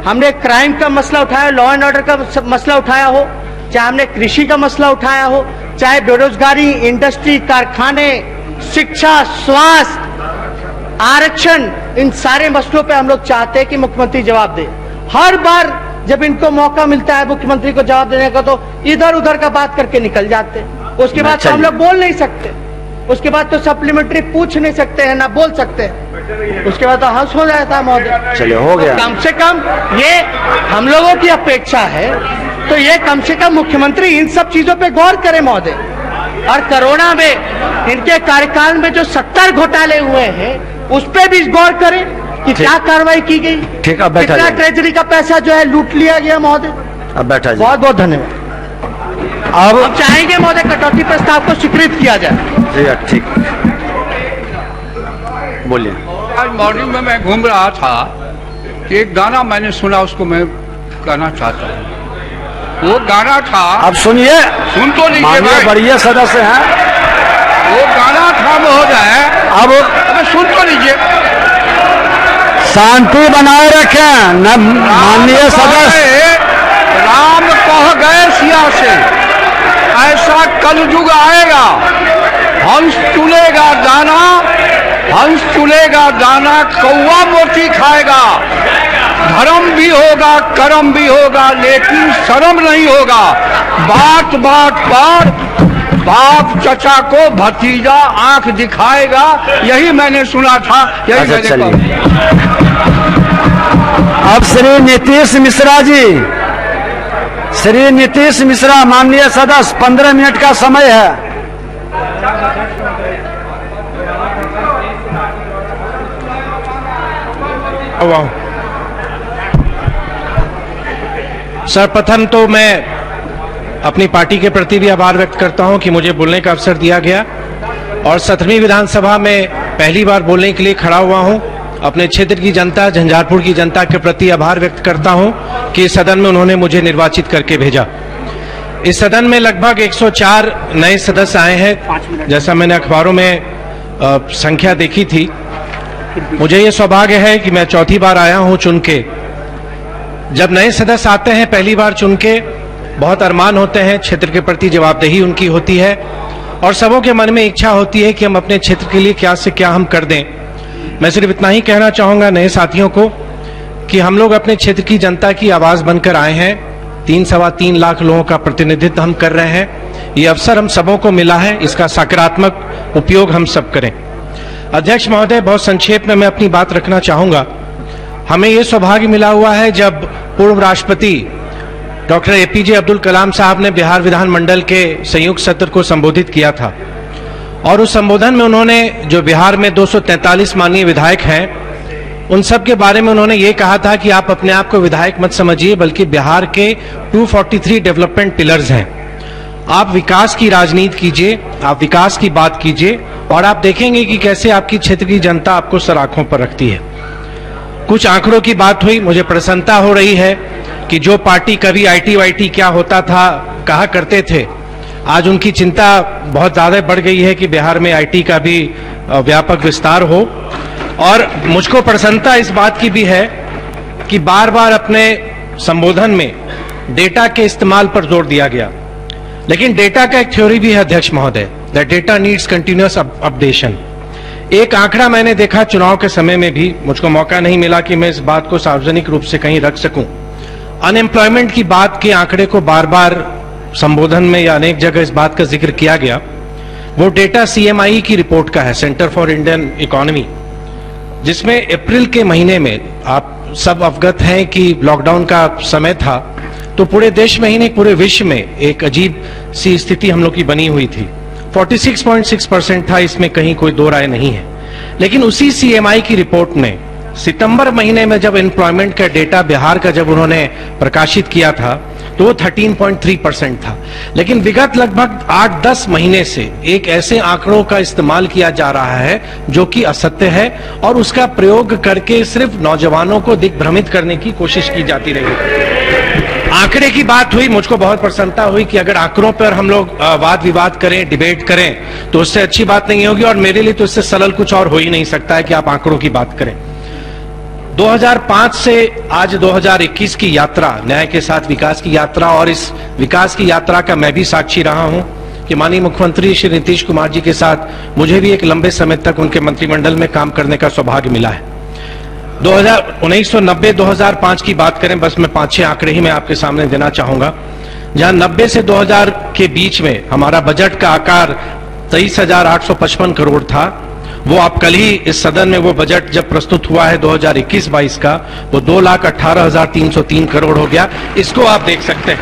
हमने क्राइम का मसला उठाया, लॉ एंड ऑर्डर का मसला उठाया हो, चाहे हमने कृषि का मसला उठाया हो, चाहे बेरोजगारी, इंडस्ट्री, कारखाने, शिक्षा, स्वास्थ्य, आरक्षण, इन सारे मसलों पे हम लोग चाहते हैं कि मुख्यमंत्री जवाब दे। हर बार जब इनको मौका मिलता है मुख्यमंत्री को जवाब देने का, तो इधर उधर का बात करके निकल जाते हैं। उसके बाद तो हम लोग बोल नहीं सकते, उसके बाद तो सप्लीमेंट्री पूछ नहीं सकते हैं, ना बोल सकते हैं, उसके बाद तो हंस हो जाता है महोदय। चलिए, हो गया। कम से कम ये हम लोगों की अपेक्षा है, तो ये कम से कम मुख्यमंत्री इन सब चीजों पे गौर करें महोदय। और कोरोना में इनके कार्यकाल में जो 70 घोटाले हुए हैं, उस पे भी गौर करें कि क्या कार्रवाई की गई, ठीक, अब बैठा कितना जाइए। ट्रेजरी का पैसा जो है लूट लिया गया महोदय। अब बैठा जाइए। बहुत बहुत धन्यवाद। अब हम चाहेंगे महोदय कटौती प्रस्ताव को स्वीकृत किया जाए। ठीक, बोलिए। आज मॉर्निंग में मैं घूम रहा था कि एक गाना मैंने सुना, उसको मैं कहना चाहता हूँ। वो गाना था, अब सुनिए, सुन तो लीजिए माननीय भाई। बड़े सदस्य हैं। वो गाना था महोदय, अब सुन तो लीजिए। शांति बनाए रखें न माननीय सदस्य। राम कह गए सिया से, ऐसा कलयुग आएगा, हंस चुनेगा दाना, हंस चुनेगा दाना, कौवा मोती खाएगा। धर्म भी होगा, कर्म भी होगा, लेकिन शर्म नहीं होगा। बात बात पर बाप चचा को भतीजा आंख दिखाएगा। यही मैंने सुना था, यही मैंने कहा। अब श्री नीतीश मिश्रा जी, श्री नीतीश मिश्रा माननीय सदस्य, 15 मिनट का समय है। सर्वप्रथम तो मैं अपनी पार्टी के प्रति भी आभार व्यक्त करता हूं कि मुझे बोलने का अवसर दिया गया और 17वीं विधानसभा में पहली बार बोलने के लिए खड़ा हुआ हूं। अपने क्षेत्र की जनता, झंझारपुर की जनता के प्रति आभार व्यक्त करता हूं कि इस सदन में उन्होंने मुझे निर्वाचित करके भेजा। इस सदन में लगभग 104 नए सदस्य आए हैं, जैसा मैंने अखबारों में संख्या देखी थी। मुझे ये सौभाग्य है कि मैं चौथी बार आया हूं चुन के। जब नए सदस्य आते हैं पहली बार चुन के, बहुत अरमान होते हैं, क्षेत्र के प्रति जवाबदेही उनकी होती है और सबों के मन में इच्छा होती है कि हम अपने क्षेत्र के लिए क्या से क्या हम कर दें। मैं सिर्फ इतना ही कहना चाहूंगा नए साथियों को कि हम लोग अपने क्षेत्र की जनता की आवाज बनकर आए हैं। 3-3.25 लाख लोगों का प्रतिनिधित्व हम कर रहे हैं। ये अवसर हम सबों को मिला है, इसका सकारात्मक उपयोग हम सब करें। अध्यक्ष महोदय, बहुत संक्षेप में मैं अपनी बात रखना चाहूंगा। हमें ये सौभाग्य मिला हुआ है जब पूर्व राष्ट्रपति डॉक्टर APJ अब्दुल कलाम साहब ने बिहार विधानमंडल के संयुक्त सत्र को संबोधित किया था और उस संबोधन में उन्होंने जो बिहार में 243 माननीय विधायक हैं उन सब के बारे में उन्होंने ये कहा था कि आप अपने आप को विधायक मत समझिए, बल्कि बिहार के 243 डेवलपमेंट पिलर्स हैं। आप विकास की राजनीति कीजिए, आप विकास की बात कीजिए और आप देखेंगे कि कैसे आपकी क्षेत्र की जनता आपको सराखों पर रखती है। कुछ आंकड़ों की बात हुई, मुझे प्रसन्नता हो रही है कि जो पार्टी कभी IT क्या होता था कहा करते थे, आज उनकी चिंता बहुत ज्यादा बढ़ गई है कि बिहार में IT का भी व्यापक विस्तार हो। और मुझको प्रसन्नता इस बात की भी है कि बार बार अपने संबोधन में डेटा के इस्तेमाल पर जोर दिया गया, लेकिन डेटा का एक थ्योरी भी है अध्यक्ष महोदय, that data needs continuous updation. एक आंकड़ा मैंने देखा चुनाव के समय में भी, मुझको मौका नहीं मिला कि मैं इस बात को सार्वजनिक रूप से कहीं रख सकूं। अनएम्प्लॉयमेंट की बात के आंकड़े को बार बार संबोधन में या अनेक जगह इस बात का जिक्र किया गया। वो डेटा CMI की रिपोर्ट का है, सेंटर फॉर इंडियन इकोनॉमी, जिसमें अप्रैल के महीने में आप सब अवगत हैं कि लॉकडाउन का समय था, तो पूरे देश में ही नहीं पूरे विश्व में एक अजीब सी स्थिति हम लोग की बनी हुई थी। 46.6% था, इसमें कहीं कोई दो राय नहीं है। लेकिन उसी CMI की रिपोर्ट ने सितंबर महीने में जब एम्प्लॉयमेंट का डेटा बिहार का जब उन्होंने प्रकाशित किया था तो वो 13.3% था। लेकिन विगत लगभग 8-10 महीने से एक ऐसे आंकड़ों का इस्तेमाल किया जा रहा है जो कि असत्य है और उसका प्रयोग करके सिर्फ नौजवानों को दिग्भ्रमित करने की कोशिश की जाती रही। आंकड़े की बात हुई, मुझको बहुत प्रसन्नता हुई कि अगर आंकड़ों पर हम लोग वाद विवाद करें, डिबेट करें तो उससे अच्छी बात नहीं होगी और मेरे लिए तो इससे सरल कुछ और हो ही नहीं सकता है कि आप आंकड़ों की बात करें। 2005 से आज 2021 की यात्रा, न्याय के साथ विकास की यात्रा, और इस विकास की यात्रा का मैं भी साक्षी रहा हूं कि माननीय मुख्यमंत्री श्री नीतीश कुमार जी के साथ मुझे भी एक लंबे समय तक उनके मंत्रिमंडल में काम करने का सौभाग्य मिला है। 1990-2005 की बात करें, बस मैं 5-6 आंकड़े ही मैं आपके सामने देना चाहूंगा। जहां 90 से 2000 के बीच में हमारा बजट का आकार 23,855 करोड़ था, वो आप कल ही इस सदन में वो बजट जब प्रस्तुत हुआ है 2021-22 का, वो 2,18,303 करोड़ हो गया। इसको आप देख सकते हैं।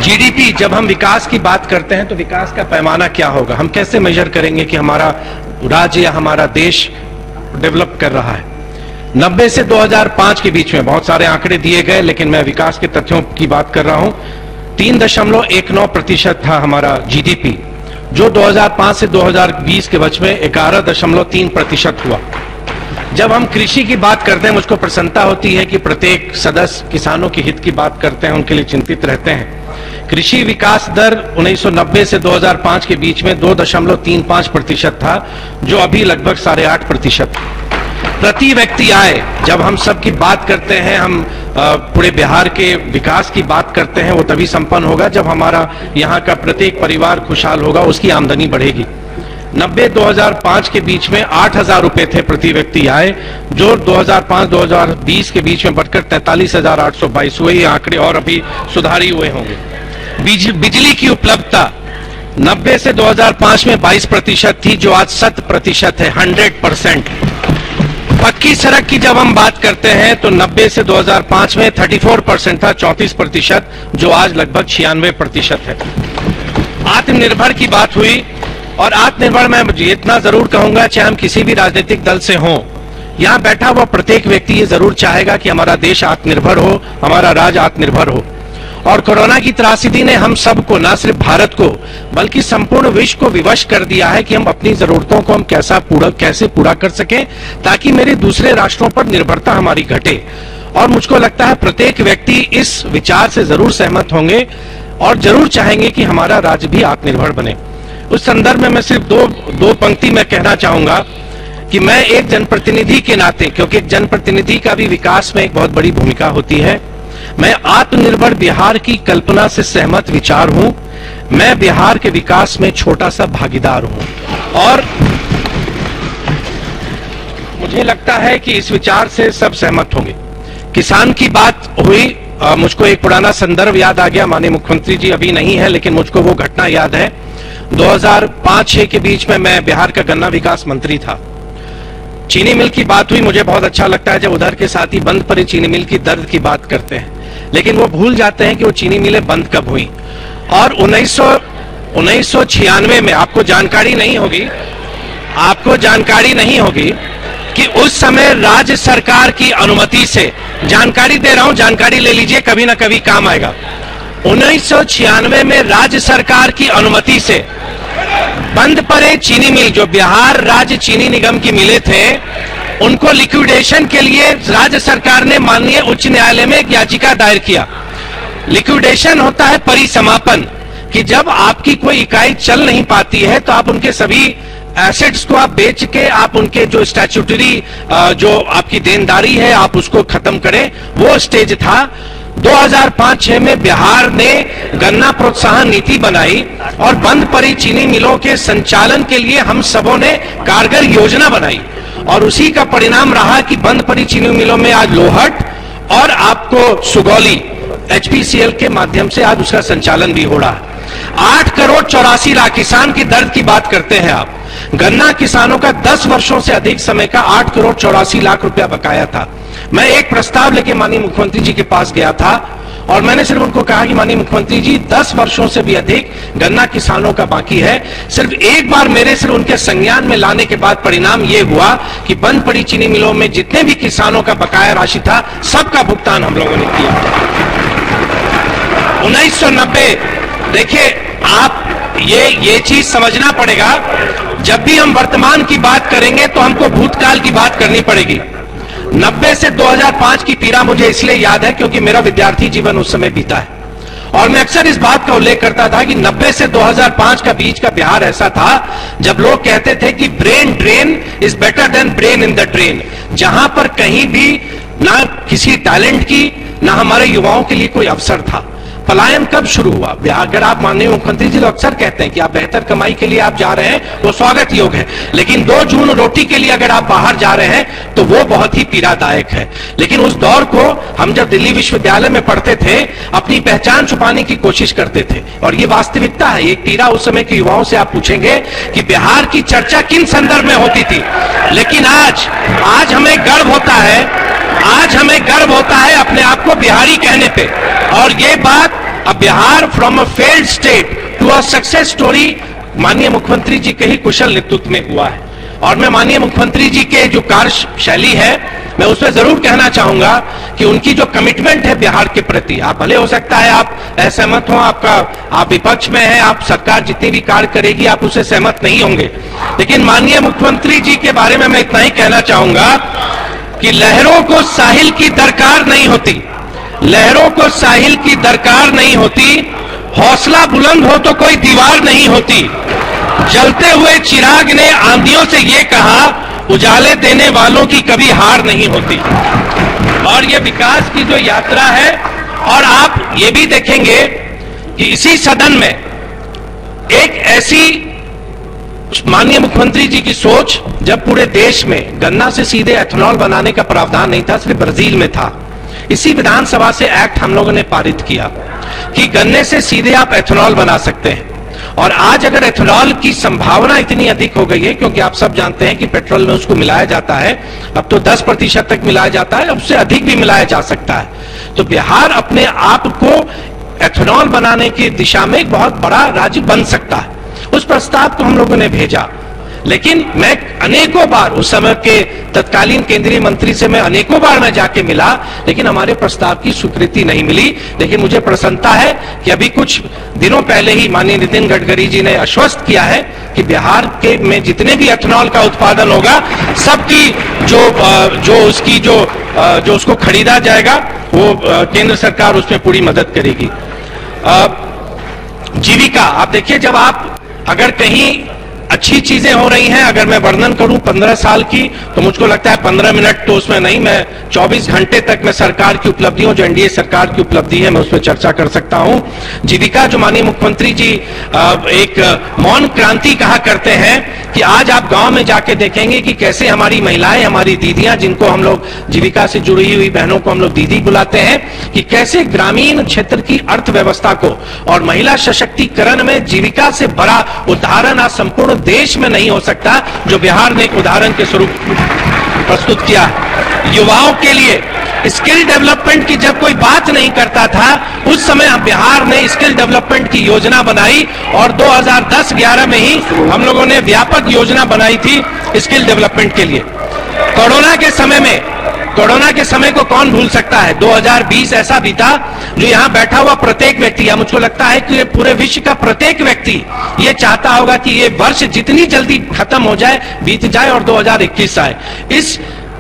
GDP, जब हम विकास की बात करते हैं तो विकास का पैमाना क्या होगा, हम कैसे मेजर करेंगे कि हमारा राज्य या हमारा देश डेवलप कर रहा है। 90 से 2005 के बीच में बहुत सारे आंकड़े दिए गए, लेकिन मैं विकास के तथ्यों की बात कर रहा हूं। 3.19% था हमारा GDP, जो 2005 से 2020 के बीच में 11.3% हुआ। जब हम कृषि की बात करते हैं, मुझको प्रसन्नता होती है कि प्रत्येक सदस्य किसानों के हित की बात करते हैं, उनके लिए चिंतित रहते हैं। कृषि विकास दर 1990 से 2005 के बीच में 2.35% था, जो अभी लगभग 8.5%। प्रति व्यक्ति आय, जब हम सब की बात करते हैं, हम पूरे बिहार के विकास की बात करते हैं, वो तभी संपन्न होगा जब हमारा यहाँ का प्रत्येक परिवार खुशहाल होगा, उसकी आमदनी बढ़ेगी। 90-2005 के बीच में 8,000 रुपए थे प्रति व्यक्ति आय, जो 2005-2020 के बीच में बढ़कर 43,822 हुए। ये आंकड़े और अभी सुधारी हुए होंगे। बिजली की उपलब्धता 90 से 2005 में 22% थी, जो आज 100% है, 100%। पक्की सड़क की जब हम बात करते हैं तो 90 से 2005 में 34% था, 34%, जो आज लगभग 96% है। आत्मनिर्भर की बात हुई, और आत्मनिर्भर मैं इतना जरूर कहूंगा, चाहे हम किसी भी राजनीतिक दल से हों यहां बैठा हुआ प्रत्येक व्यक्ति ये जरूर चाहेगा कि हमारा देश आत्मनिर्भर हो, हमारा राज्य आत्मनिर्भर हो। और कोरोना की त्रासदी ने हम सबको, ना सिर्फ भारत को बल्कि संपूर्ण विश्व को विवश कर दिया है कि हम अपनी जरूरतों को हम कैसे पूरा कर सकें, ताकि मेरे दूसरे राष्ट्रों पर निर्भरता हमारी घटे। और मुझको लगता है प्रत्येक व्यक्ति इस विचार से जरूर सहमत होंगे और जरूर चाहेंगे कि हमारा राज्य भी आत्मनिर्भर बने। उस संदर्भ में मैं सिर्फ दो पंक्ति में कहना चाहूंगा कि मैं एक जनप्रतिनिधि के नाते, क्योंकि एक जनप्रतिनिधि का भी विकास में एक बहुत बड़ी भूमिका होती है, मैं आत्मनिर्भर बिहार की कल्पना से सहमत विचार हूं। मैं बिहार के विकास में छोटा सा भागीदार हूं और मुझे लगता है कि इस विचार से सब सहमत होंगे। किसान की बात हुई, मुझको एक पुराना संदर्भ याद आ गया। माननीय मुख्यमंत्री जी अभी नहीं है, लेकिन मुझको वो घटना याद है। 2005-6 के बीच में मैं बिहार का गन्ना विकास मंत्री था। चीनी मिल की बात हुई, मुझे बहुत अच्छा लगता है जब उधर के साथ ही बंद पड़ी चीनी मिल की दर्द की बात करते हैं, लेकिन वो भूल जाते हैं कि वो चीनी मिलें बंद कब हुई। और 1996 में आपको जानकारी नहीं होगी कि उस समय राज्य सरकार की अनुमति से, जानकारी दे रहा हूं, जानकारी ले लीजिए, कभी ना कभी काम आएगा। 1996 में राज्य सरकार की अनुमति से बंद पड़े चीनी मिल, जो बिहार राज्य चीनी निगम की मिले थे, उनको लिक्विडेशन के लिए राज्य सरकार ने माननीय उच्च न्यायालय में एक याचिका दायर किया। लिक्विडेशन होता है परिसमापन, कि जब आपकी कोई इकाई चल नहीं पाती है तो आप उनके सभी एसेट्स को आप बेच के आप उनके जो स्टैट्यूटरी जो आपकी देनदारी है आप उसको खत्म करें, वो स्टेज था। 2005-6 में बिहार ने गन्ना प्रोत्साहन नीति बनाई और बंद पड़ी चीनी मिलों के संचालन के लिए हम सबों ने कारगर योजना बनाई, और उसी का परिणाम रहा कि बंद पड़ी चीनी मिलों में आज लोहट और आपको सुगौली HPCL के माध्यम से आज उसका संचालन भी हो रहा है। 8 करोड़ 84 लाख किसान की दर्द की बात करते हैं आप। गन्ना किसानों का 10 वर्षों से अधिक समय का 8 करोड़ 84 लाख रुपया बकाया था। मैं एक प्रस्ताव लेके माननीय मुख्यमंत्री जी के पास गया था और मैंने सिर्फ उनको कहा कि माननीय मुख्यमंत्री जी 10 वर्षों से भी अधिक गन्ना किसानों का बाकी है। सिर्फ एक बार मेरे सिर्फ उनके संज्ञान में लाने के बाद परिणाम यह हुआ कि बंद पड़ी चीनी मिलों में जितने भी किसानों का बकाया राशि था सबका भुगतान हम लोगों ने किया। 1990, देखिए आप ये चीज समझना पड़ेगा, जब भी हम वर्तमान की बात करेंगे तो हमको भूतकाल की बात करनी पड़ेगी। 90 से 2005 की पीड़ा मुझे इसलिए याद है क्योंकि मेरा विद्यार्थी जीवन उस समय बीता है, और मैं अक्सर इस बात का उल्लेख करता था कि 90 से 2005 का बीच का बिहार ऐसा था जब लोग कहते थे कि brain drain is better than brain in the drain, जहां पर कहीं भी ना किसी टैलेंट की ना हमारे युवाओं के लिए कोई अवसर था। पलायन कब शुरू हुआ? अगर आप माननीय मुख्यमंत्री जी तो अक्सर कहते हैं कि आप बेहतर कमाई के लिए आप जा रहे हैं, वो स्वागत योग्य है, लेकिन 2 जून रोटी के लिए अगर आप बाहर जा रहे हैं तो वो बहुत ही पीड़ादायक है। लेकिन उस दौर को हम जब दिल्ली विश्वविद्यालय में पढ़ते थे अपनी पहचान छुपाने की कोशिश करते थे, और ये वास्तविकता है, एक पीड़ा उस समय के युवाओं से आप पूछेंगे कि बिहार की चर्चा किन संदर्भ में होती थी। लेकिन आज हमें गर्व होता है, आज हमें गर्व होता है अपने आप को बिहारी कहने पे, और ये बात अब Bihar from a failed state to a success story माननीय मुख्यमंत्री जी के ही कुशल नेतृत्व में हुआ है। और मैं माननीय मुख्यमंत्री जी के जो कार्यशैली है मैं उसमें जरूर कहना चाहूंगा कि उनकी जो कमिटमेंट है बिहार के प्रति, आप भले हो सकता है आप असहमत हो, आप विपक्ष में हैं, आप सरकार जितनी भी कार्य करेगी आप उससे सहमत नहीं होंगे, लेकिन माननीय मुख्यमंत्री जी के बारे में मैं इतना ही कहना चाहूंगा कि लहरों को साहिल की दरकार नहीं होती, लहरों को साहिल की दरकार नहीं होती, हौसला बुलंद हो तो कोई दीवार नहीं होती। जलते हुए चिराग ने आंधियों से ये कहा, उजाले देने वालों की कभी हार नहीं होती। और ये विकास की जो यात्रा है, और आप ये भी देखेंगे कि इसी सदन में एक ऐसी माननीय मुख्यमंत्री जी की सोच, जब पूरे देश में गन्ना से सीधे एथेनॉल बनाने का प्रावधान नहीं था, सिर्फ ब्राजील में था, इसी विधानसभा से एक्ट हम लोगों ने पारित किया कि गन्ने से सीधे आप एथेनॉल बना सकते हैं। और आज अगर एथेनॉल की संभावना इतनी अधिक हो गई है, क्योंकि आप सब जानते हैं कि पेट्रोल में उसको मिलाया जाता है, अब तो 10% तक मिलाया जाता है, उससे अधिक भी मिलाया जा सकता है, तो बिहार अपने आप को एथेनॉल बनाने की दिशा में एक बहुत बड़ा राज्य बन सकता है। उस प्रस्ताव को हम लोगों ने भेजा, लेकिन मैं अनेकों बार उस समय के तत्कालीन केंद्रीय मंत्री से मैं अनेकों बार मैं जाके मिला, लेकिन हमारे प्रस्ताव की स्वीकृति नहीं मिली। लेकिन मुझे प्रसन्नता है कि अभी कुछ दिनों पहले ही माननीय नितिन गडकरी जी ने आश्वस्त किया है कि बिहार के में जितने भी एथेनॉल का उत्पादन होगा, सबकी जो उसको खरीदा जाएगा, वो केंद्र सरकार उसमें पूरी मदद करेगी। जीविका, आप देखिए, जब आप अगर कहीं अच्छी चीजें हो रही हैं, अगर मैं वर्णन करूं 15 साल की, तो मुझको लगता है 15 मिनट तो उसमें नहीं, मैं 24 घंटे तक मैं सरकार की उपलब्धियों, जो एनडीए सरकार की उपलब्धि है, मैं उस पर चर्चा कर सकता हूं। जीविका, जो माननीय मुख्यमंत्री जी एक मौन क्रांति कहा करते हैं, कि आज आप गांव में जाके देखेंगे कि कैसे हमारी महिलाएं, हमारी दीदियां, जिनको हम लोग जीविका से जुड़ी हुई बहनों को हम लोग दीदी बुलाते हैं, कि कैसे ग्रामीण क्षेत्र की अर्थव्यवस्था को और महिला सशक्तिकरण में जीविका से बड़ा उदाहरण आज संपूर्ण देश में नहीं हो सकता, जो बिहार ने एक उदाहरण के स्वरूप प्रस्तुत किया। युवाओं के लिए स्किल डेवलपमेंट की जब कोई बात नहीं करता था, उस समय बिहार ने स्किल डेवलपमेंट की योजना बनाई और 2010-11 में ही हम लोगों ने व्यापक योजना बनाई थी स्किल डेवलपमेंट के लिए। कोरोना के समय को कौन भूल सकता है। 2020 ऐसा बीता जो यहां बैठा हुआ प्रत्येक व्यक्ति, या मुझको लगता है कि पूरे विश्व का प्रत्येक व्यक्ति ये चाहता होगा कि ये वर्ष जितनी जल्दी खत्म हो जाए, बीत जाए और 2021 आए।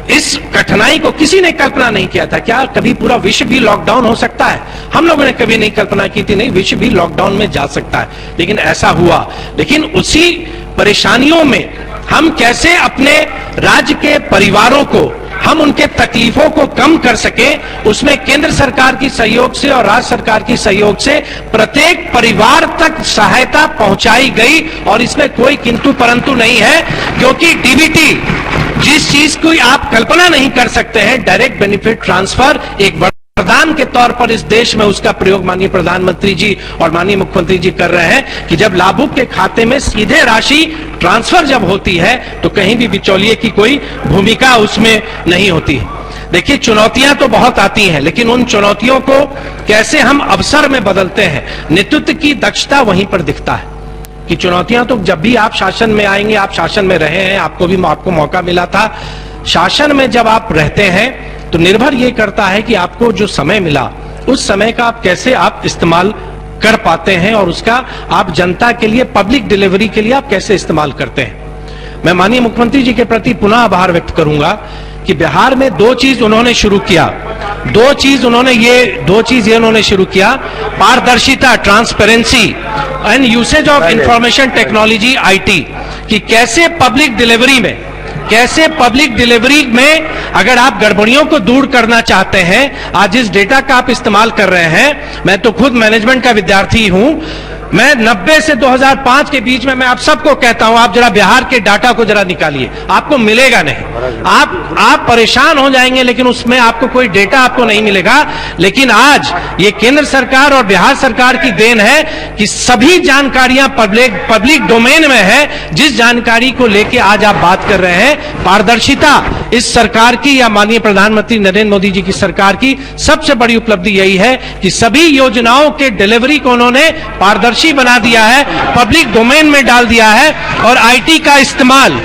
इस कठिनाई को किसी ने कल्पना नहीं किया था। क्या कभी पूरा विश्व भी लॉकडाउन हो सकता है? हम लोगों ने कभी नहीं कल्पना की थी, नहीं, विश्व भी लॉकडाउन में जा सकता है, लेकिन ऐसा हुआ। लेकिन उसी परेशानियों में हम कैसे अपने राज्य के परिवारों को, हम उनके तकलीफों को कम कर सके, उसमें केंद्र सरकार की सहयोग से और राज्य सरकार की सहयोग से प्रत्येक परिवार तक सहायता पहुंचाई गई। और इसमें कोई किंतु परंतु नहीं है, क्योंकि डीबीटी जिस चीज की आप कल्पना नहीं कर सकते हैं, डायरेक्ट बेनिफिट ट्रांसफर, एक वरदान के तौर पर इस देश में उसका प्रयोग माननीय प्रधानमंत्री जी और माननीय मुख्यमंत्री जी कर रहे हैं, कि जब लाभुक के खाते में सीधे राशि ट्रांसफर जब होती है, तो कहीं भी बिचौलिए की कोई भूमिका उसमें नहीं होती है। देखिए, चुनौतियां तो बहुत आती हैं, लेकिन उन चुनौतियों को कैसे हम अवसर में बदलते हैं, नेतृत्व की दक्षता वहीं पर दिखता है। कि चुनौतियां तो जब भी आप शासन में आएंगे, आप शासन में रहे हैं, आपको मौका मिला था शासन में, जब आप रहते हैं तो निर्भर ये करता है कि आपको जो समय मिला, उस समय का आप कैसे आप इस्तेमाल कर पाते हैं, और उसका आप जनता के लिए, पब्लिक डिलीवरी के लिए आप कैसे इस्तेमाल करते हैं। मैं माननीय मुख्यमंत्री जी के प्रति पुनः आभार व्यक्त करूंगा कि बिहार में दो चीज उन्होंने शुरू किया, दो चीज उन्होंने शुरू किया, पारदर्शिता, transparency and usage of information technology, IT, कि कैसे पब्लिक डिलीवरी में अगर आप गड़बड़ियों को दूर करना चाहते हैं, आज इस डेटा का आप इस्तेमाल कर रहे हैं। मैं तो खुद मैनेजमेंट का विद्यार्थी हूं, मैं 90 से 2005 के बीच में मैं आप सबको कहता हूं, आप जरा बिहार के डाटा को जरा निकालिए, आपको मिलेगा नहीं। आप परेशान हो जाएंगे, लेकिन उसमें आपको कोई डेटा आपको नहीं मिलेगा। लेकिन आज ये केंद्र सरकार और बिहार सरकार की देन है कि सभी जानकारियां पब्लिक डोमेन में है। जिस जानकारी को लेके आज आप बात कर रहे हैं, पारदर्शिता इस सरकार की, या माननीय प्रधानमंत्री नरेंद्र मोदी जी की सरकार की सबसे बड़ी उपलब्धि यही है कि सभी योजनाओं के डिलीवरी को उन्होंने पारदर्शी बना दिया है, पब्लिक डोमेन में डाल दिया है। और आईटी का इस्तेमाल,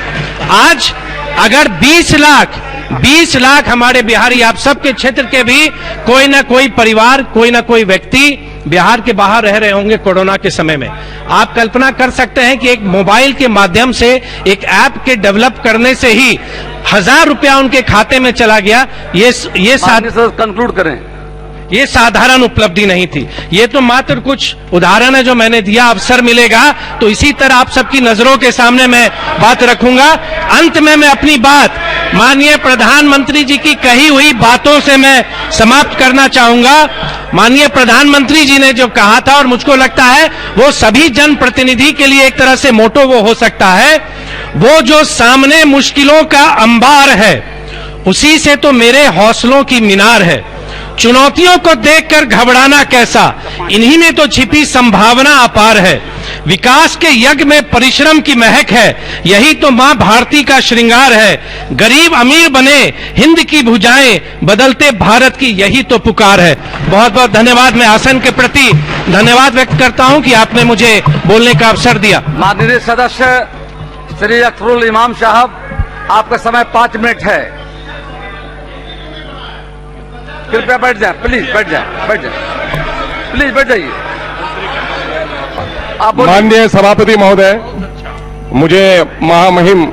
आज अगर 20 लाख हमारे बिहारी, आप सबके क्षेत्र के भी कोई ना कोई परिवार, कोई ना कोई व्यक्ति बिहार के बाहर रह रहे होंगे कोरोना के समय में, आप कल्पना कर सकते हैं कि एक मोबाइल के माध्यम से, एक ऐप के डेवलप करने से ही 1000 रुपया उनके खाते में चला गया। ये कंक्लूड करें, ये साधारण उपलब्धि नहीं थी। ये तो मात्र कुछ उदाहरण है जो मैंने दिया। अवसर मिलेगा तो इसी तरह आप सबकी नजरों के सामने मैं बात रखूंगा। अंत में मैं अपनी बात माननीय प्रधानमंत्री जी की कही हुई बातों से मैं समाप्त करना चाहूंगा। माननीय प्रधानमंत्री जी ने जो कहा था, और मुझको लगता है वो सभी जनप्रतिनिधि के लिए एक तरह से मोटो वो हो सकता है, वो जो सामने मुश्किलों का अंबार है, उसी से तो मेरे हौसलों की मीनार है। चुनौतियों को देखकर घबराना कैसा, इन्हीं में तो छिपी संभावना अपार है। विकास के यज्ञ में परिश्रम की महक है, यही तो मां भारती का श्रृंगार है। गरीब अमीर बने हिंद की भुजाएं, बदलते भारत की यही तो पुकार है। बहुत बहुत धन्यवाद। मैं आसन के प्रति धन्यवाद व्यक्त करता हूं कि आपने मुझे बोलने का अवसर दिया। माननीय सदस्य श्री अख्तरुल इमाम साहब, आपका समय 5 मिनट है। कृपया बैठ जाए, प्लीज बैठ जाए, प्लीज बैठ जाइए। आप माननीय सभापति महोदय, मुझे महामहिम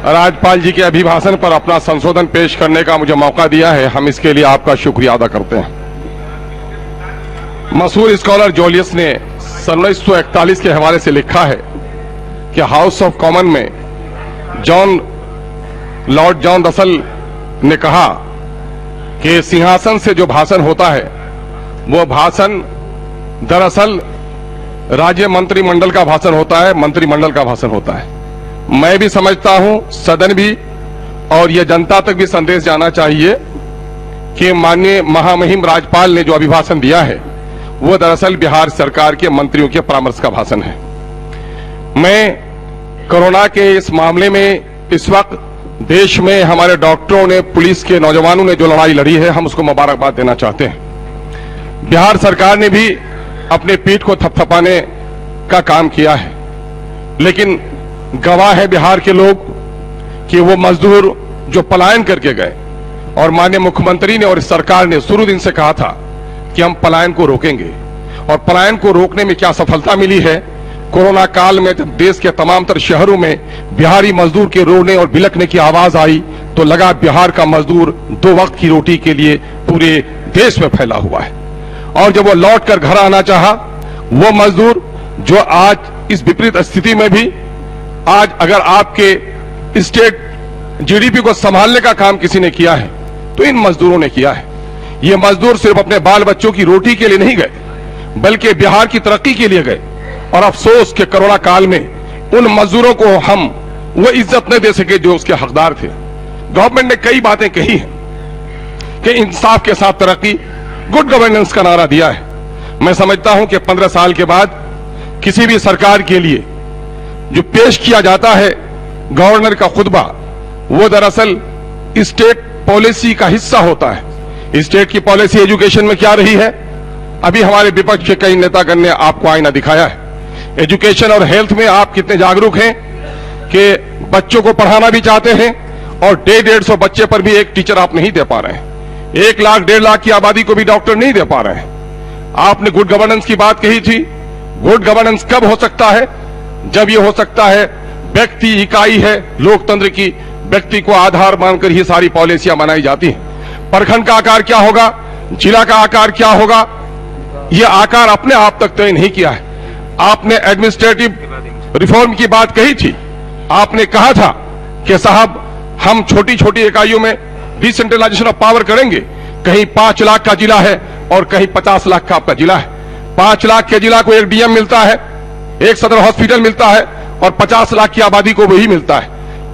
राज्यपाल जी के अभिभाषण पर अपना संशोधन पेश करने का मुझे मौका दिया है, हम इसके लिए आपका शुक्रिया अदा करते हैं। मशहूर स्कॉलर जोलियस ने सन 1941 के हवाले से लिखा है कि हाउस ऑफ कॉमन में लॉर्ड जॉन रसल ने कहा कि सिंहासन से जो भाषण होता है वो भाषण दरअसल राज्य मंत्रिमंडल का भाषण होता है, मंत्रिमंडल का भाषण होता है। मैं भी समझता हूं, सदन भी, और यह जनता तक भी संदेश जाना चाहिए कि माननीय महामहिम राज्यपाल ने जो अभिभाषण दिया है वो दरअसल बिहार सरकार के मंत्रियों के परामर्श का भाषण है। मैं कोरोना के इस मामले में इस वक्त देश में हमारे डॉक्टरों ने, पुलिस के नौजवानों ने जो लड़ाई लड़ी है, हम उसको मुबारकबाद देना चाहते हैं। बिहार सरकार ने भी अपने पीठ को थपथपाने का काम किया है, लेकिन गवाह है बिहार के लोग कि वो मजदूर जो पलायन करके गए, और माननीय मुख्यमंत्री ने और इस सरकार ने शुरू दिन से कहा था कि हम पलायन को रोकेंगे, और पलायन को रोकने में क्या सफलता मिली है। कोरोना काल में जब देश के तमाम तर शहरों में बिहारी मजदूर के रोने और बिलखने की आवाज आई तो लगा बिहार का मजदूर 2 वक्त की रोटी के लिए पूरे देश में फैला हुआ है। और जब वो लौट कर घर आना चाहा, वो मजदूर जो आज इस विपरीत स्थिति में भी, आज अगर आपके स्टेट जीडीपी को संभालने का काम किसी ने किया है तो इन मजदूरों ने किया है। ये मजदूर सिर्फ अपने बाल बच्चों की रोटी के लिए नहीं गए, बल्कि बिहार की तरक्की के लिए गए। और अफसोस के कोरोना काल में उन मजदूरों को हम वो इज्जत नहीं दे सके जो उसके हकदार थे। गवर्नमेंट ने कई बातें कही हैं कि इंसाफ के साथ तरक्की, गुड गवर्नेंस का नारा दिया है। मैं समझता हूं कि 15 साल के बाद किसी भी सरकार के लिए जो पेश किया जाता है गवर्नर का खुतबा, वो दरअसल स्टेट पॉलिसी का हिस्सा होता है। स्टेट की पॉलिसी एजुकेशन में क्या रही है, अभी हमारे विपक्ष के कई नेतागण ने आपको आईना दिखाया है। एजुकेशन और हेल्थ में आप कितने जागरूक हैं कि बच्चों को पढ़ाना भी चाहते हैं, और 150 बच्चे पर भी एक टीचर आप नहीं दे पा रहे हैं। 1 लाख 1.5 लाख की आबादी को भी डॉक्टर नहीं दे पा रहे हैं। आपने गुड गवर्नेंस की बात कही थी। गुड गवर्नेंस कब हो सकता है, जब ये हो सकता है व्यक्ति इकाई है लोकतंत्र की, व्यक्ति को आधार मानकर ही सारी पॉलिसियां बनाई जाती हैं। प्रखंड का आकार क्या होगा, जिला का आकार क्या होगा, ये आकार अपने आप तक तय नहीं किया है। आपने एडमिनिस्ट्रेटिव रिफॉर्म की बात कही थी। आपने कहा था कि साहब हम छोटी छोटी इकाइयों में डिसेंट्रलाइजेशन ऑफ पावर करेंगे। कहीं 5 लाख का जिला है और कहीं 50 लाख का आपका जिला है। 5 लाख के जिला को एक डीएम मिलता है, एक सदर हॉस्पिटल मिलता है, और 50 लाख की आबादी को वही मिलता है।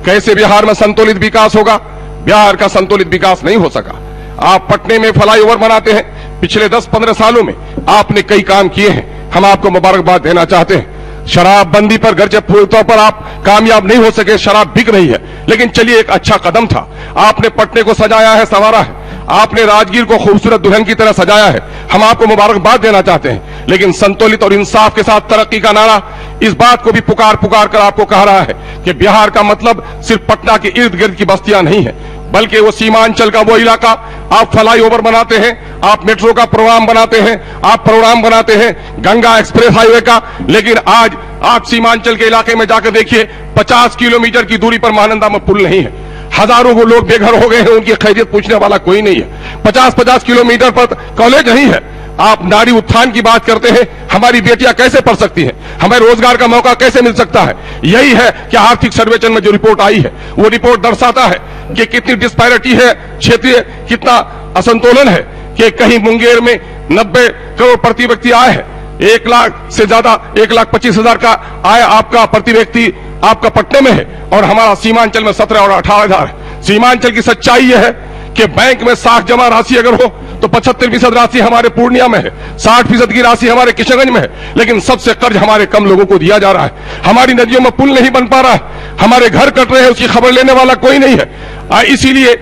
कैसे बिहार में संतुलित विकास होगा? बिहार का संतुलित विकास नहीं हो सका। आप पटने में फ्लाईओवर बनाते हैं, पिछले 10-15 सालों में आपने कई काम किए हैं, हम आपको मुबारकबाद देना चाहते हैं। शराबबंदी पर गर्जे पूरे तौर पर आप कामयाब नहीं हो सके, शराब बिक रही है, लेकिन चलिए एक अच्छा कदम था। आपने पटने को सजाया है, संवारा है, आपने राजगीर को खूबसूरत दुल्हन की तरह सजाया है, हम आपको मुबारकबाद देना चाहते हैं। लेकिन संतुलित और इंसाफ के साथ तरक्की का नारा इस बात को भी पुकार पुकार कर आपको कह रहा है कि बिहार का मतलब सिर्फ पटना के इर्द गिर्द की बस्तियां नहीं है, बल्कि वो सीमांचल का वो इलाका। आप फ्लाईओवर बनाते हैं, आप मेट्रो का प्रोग्राम बनाते हैं, आप प्रोग्राम बनाते हैं गंगा एक्सप्रेस हाईवे का, लेकिन आज आप सीमांचल के इलाके में जाकर देखिए 50 किलोमीटर की दूरी पर महानंदा में पुल नहीं है। हजारों को लोग बेघर हो गए हैं, उनकी खैरियत पूछने वाला कोई नहीं है। 50-50 किलोमीटर पर कॉलेज नहीं है। आप नारी उत्थान की बात करते हैं, हमारी बेटियां कैसे पढ़ सकती हैं, हमें रोजगार का मौका कैसे मिल सकता है? यही है कि आर्थिक सर्वेक्षण में जो रिपोर्ट आई है वो रिपोर्ट दर्शाता है कि कितनी डिस्पैरिटी है, क्षेत्रीय कितना असंतुलन है, कि कहीं मुंगेर में 90 करोड़ प्रति व्यक्ति आय है, 1 लाख से ज्यादा 1,25,000 का आय आपका प्रति व्यक्ति आपका पटने में है, और हमारा सीमांचल में 17 और 18,000 है। सीमांचल की सच्चाई यह है कि बैंक में साख जमा राशि अगर हो तो 75% राशि हमारे पूर्णिया में है, 60% की राशि हमारे किशनगंज में है, लेकिन सबसे कर्ज हमारे कम लोगों को दिया जा रहा है। हमारी नदियों में पुल नहीं बन पा रहा है, हमारे घर कट रहे हैं, उसकी खबर लेने वाला कोई नहीं है। इसीलिए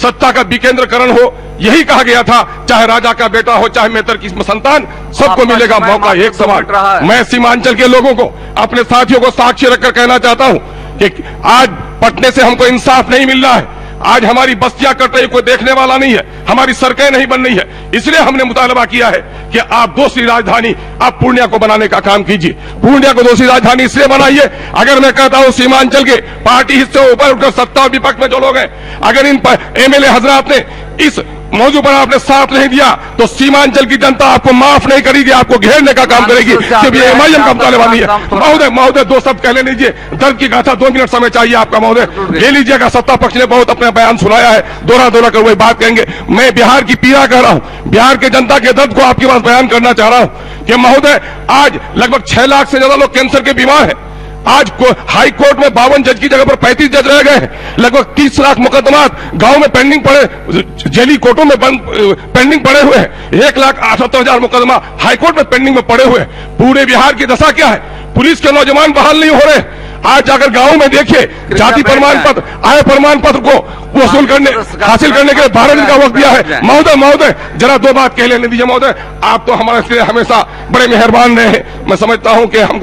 सत्ता का विकेंद्रीकरण हो, यही कहा गया था, चाहे राजा का बेटा हो, चाहे मेहतर की संतान, सबको मिलेगा मौका एक समान। मैं सीमांचल के लोगों को, अपने साथियों को साक्षी रखकर कहना चाहता हूं कि आज पटने से हमको इंसाफ नहीं मिल रहा है, आज हमारी बस्तियां कट रही, कोई देखने वाला नहीं है, हमारी सड़कें नहीं बन रही है, इसलिए हमने मुतालबा किया है कि आप दूसरी राजधानी आप पूर्णिया को बनाने का काम कीजिए। पूर्णिया को दूसरी राजधानी इसलिए बनाइए, अगर मैं कहता हूं सीमांचल के पार्टी हिस्से ऊपर उठकर सत्ता और विपक्ष में जो लोग हैं, अगर इन एमएलए हजरात ने इस मौजू पर आपने साथ नहीं दिया तो सीमांचल की जनता आपको माफ नहीं करेगी, आपको घेरने का काम करेगी, क्योंकि ये एमआईएम का मुतालबा नहीं है। महोदय दो शब्द कह लीजिए, दर्द की गाथा 2 मिनट समय चाहिए आपका महोदय, ले लीजिएगा। सत्ता पक्ष ने बहुत अपना बयान सुनाया है, दोहरा कर वही बात कहेंगे। मैं बिहार की पीड़ा कह रहा हूं, बिहार के जनता के दर्द को आपके पास बयान करना चाह रहा हूं कि महोदय आज लगभग 6 लाख से ज्यादा लोग कैंसर के बीमार हैं। आज हाई कोर्ट में 52 जज की जगह पर 35 जज रह गए हैं। लगभग 30 लाख मुकदमा गांव में पेंडिंग पड़े, जेली कोर्टों में पेंडिंग पड़े हुए हैं। 1,78,000 मुकदमा हाई कोर्ट में पेंडिंग में पड़े हुए हैं। पूरे बिहार की दशा क्या है? पुलिस के नौजवान बहाल नहीं हो रहे। आज अगर गांव में देखिए, जाति प्रमाण पत्र, आय प्रमाण पत्र को वसूल करने हासिल करने के लिए 12 दिन का वक्त दिया है। महोदय जरा 2 बात कह लेने दीजिए। महोदय आप तो हमारे लिए हमेशा बड़े मेहरबान रहे हैं, मैं समझता हूं कि हमको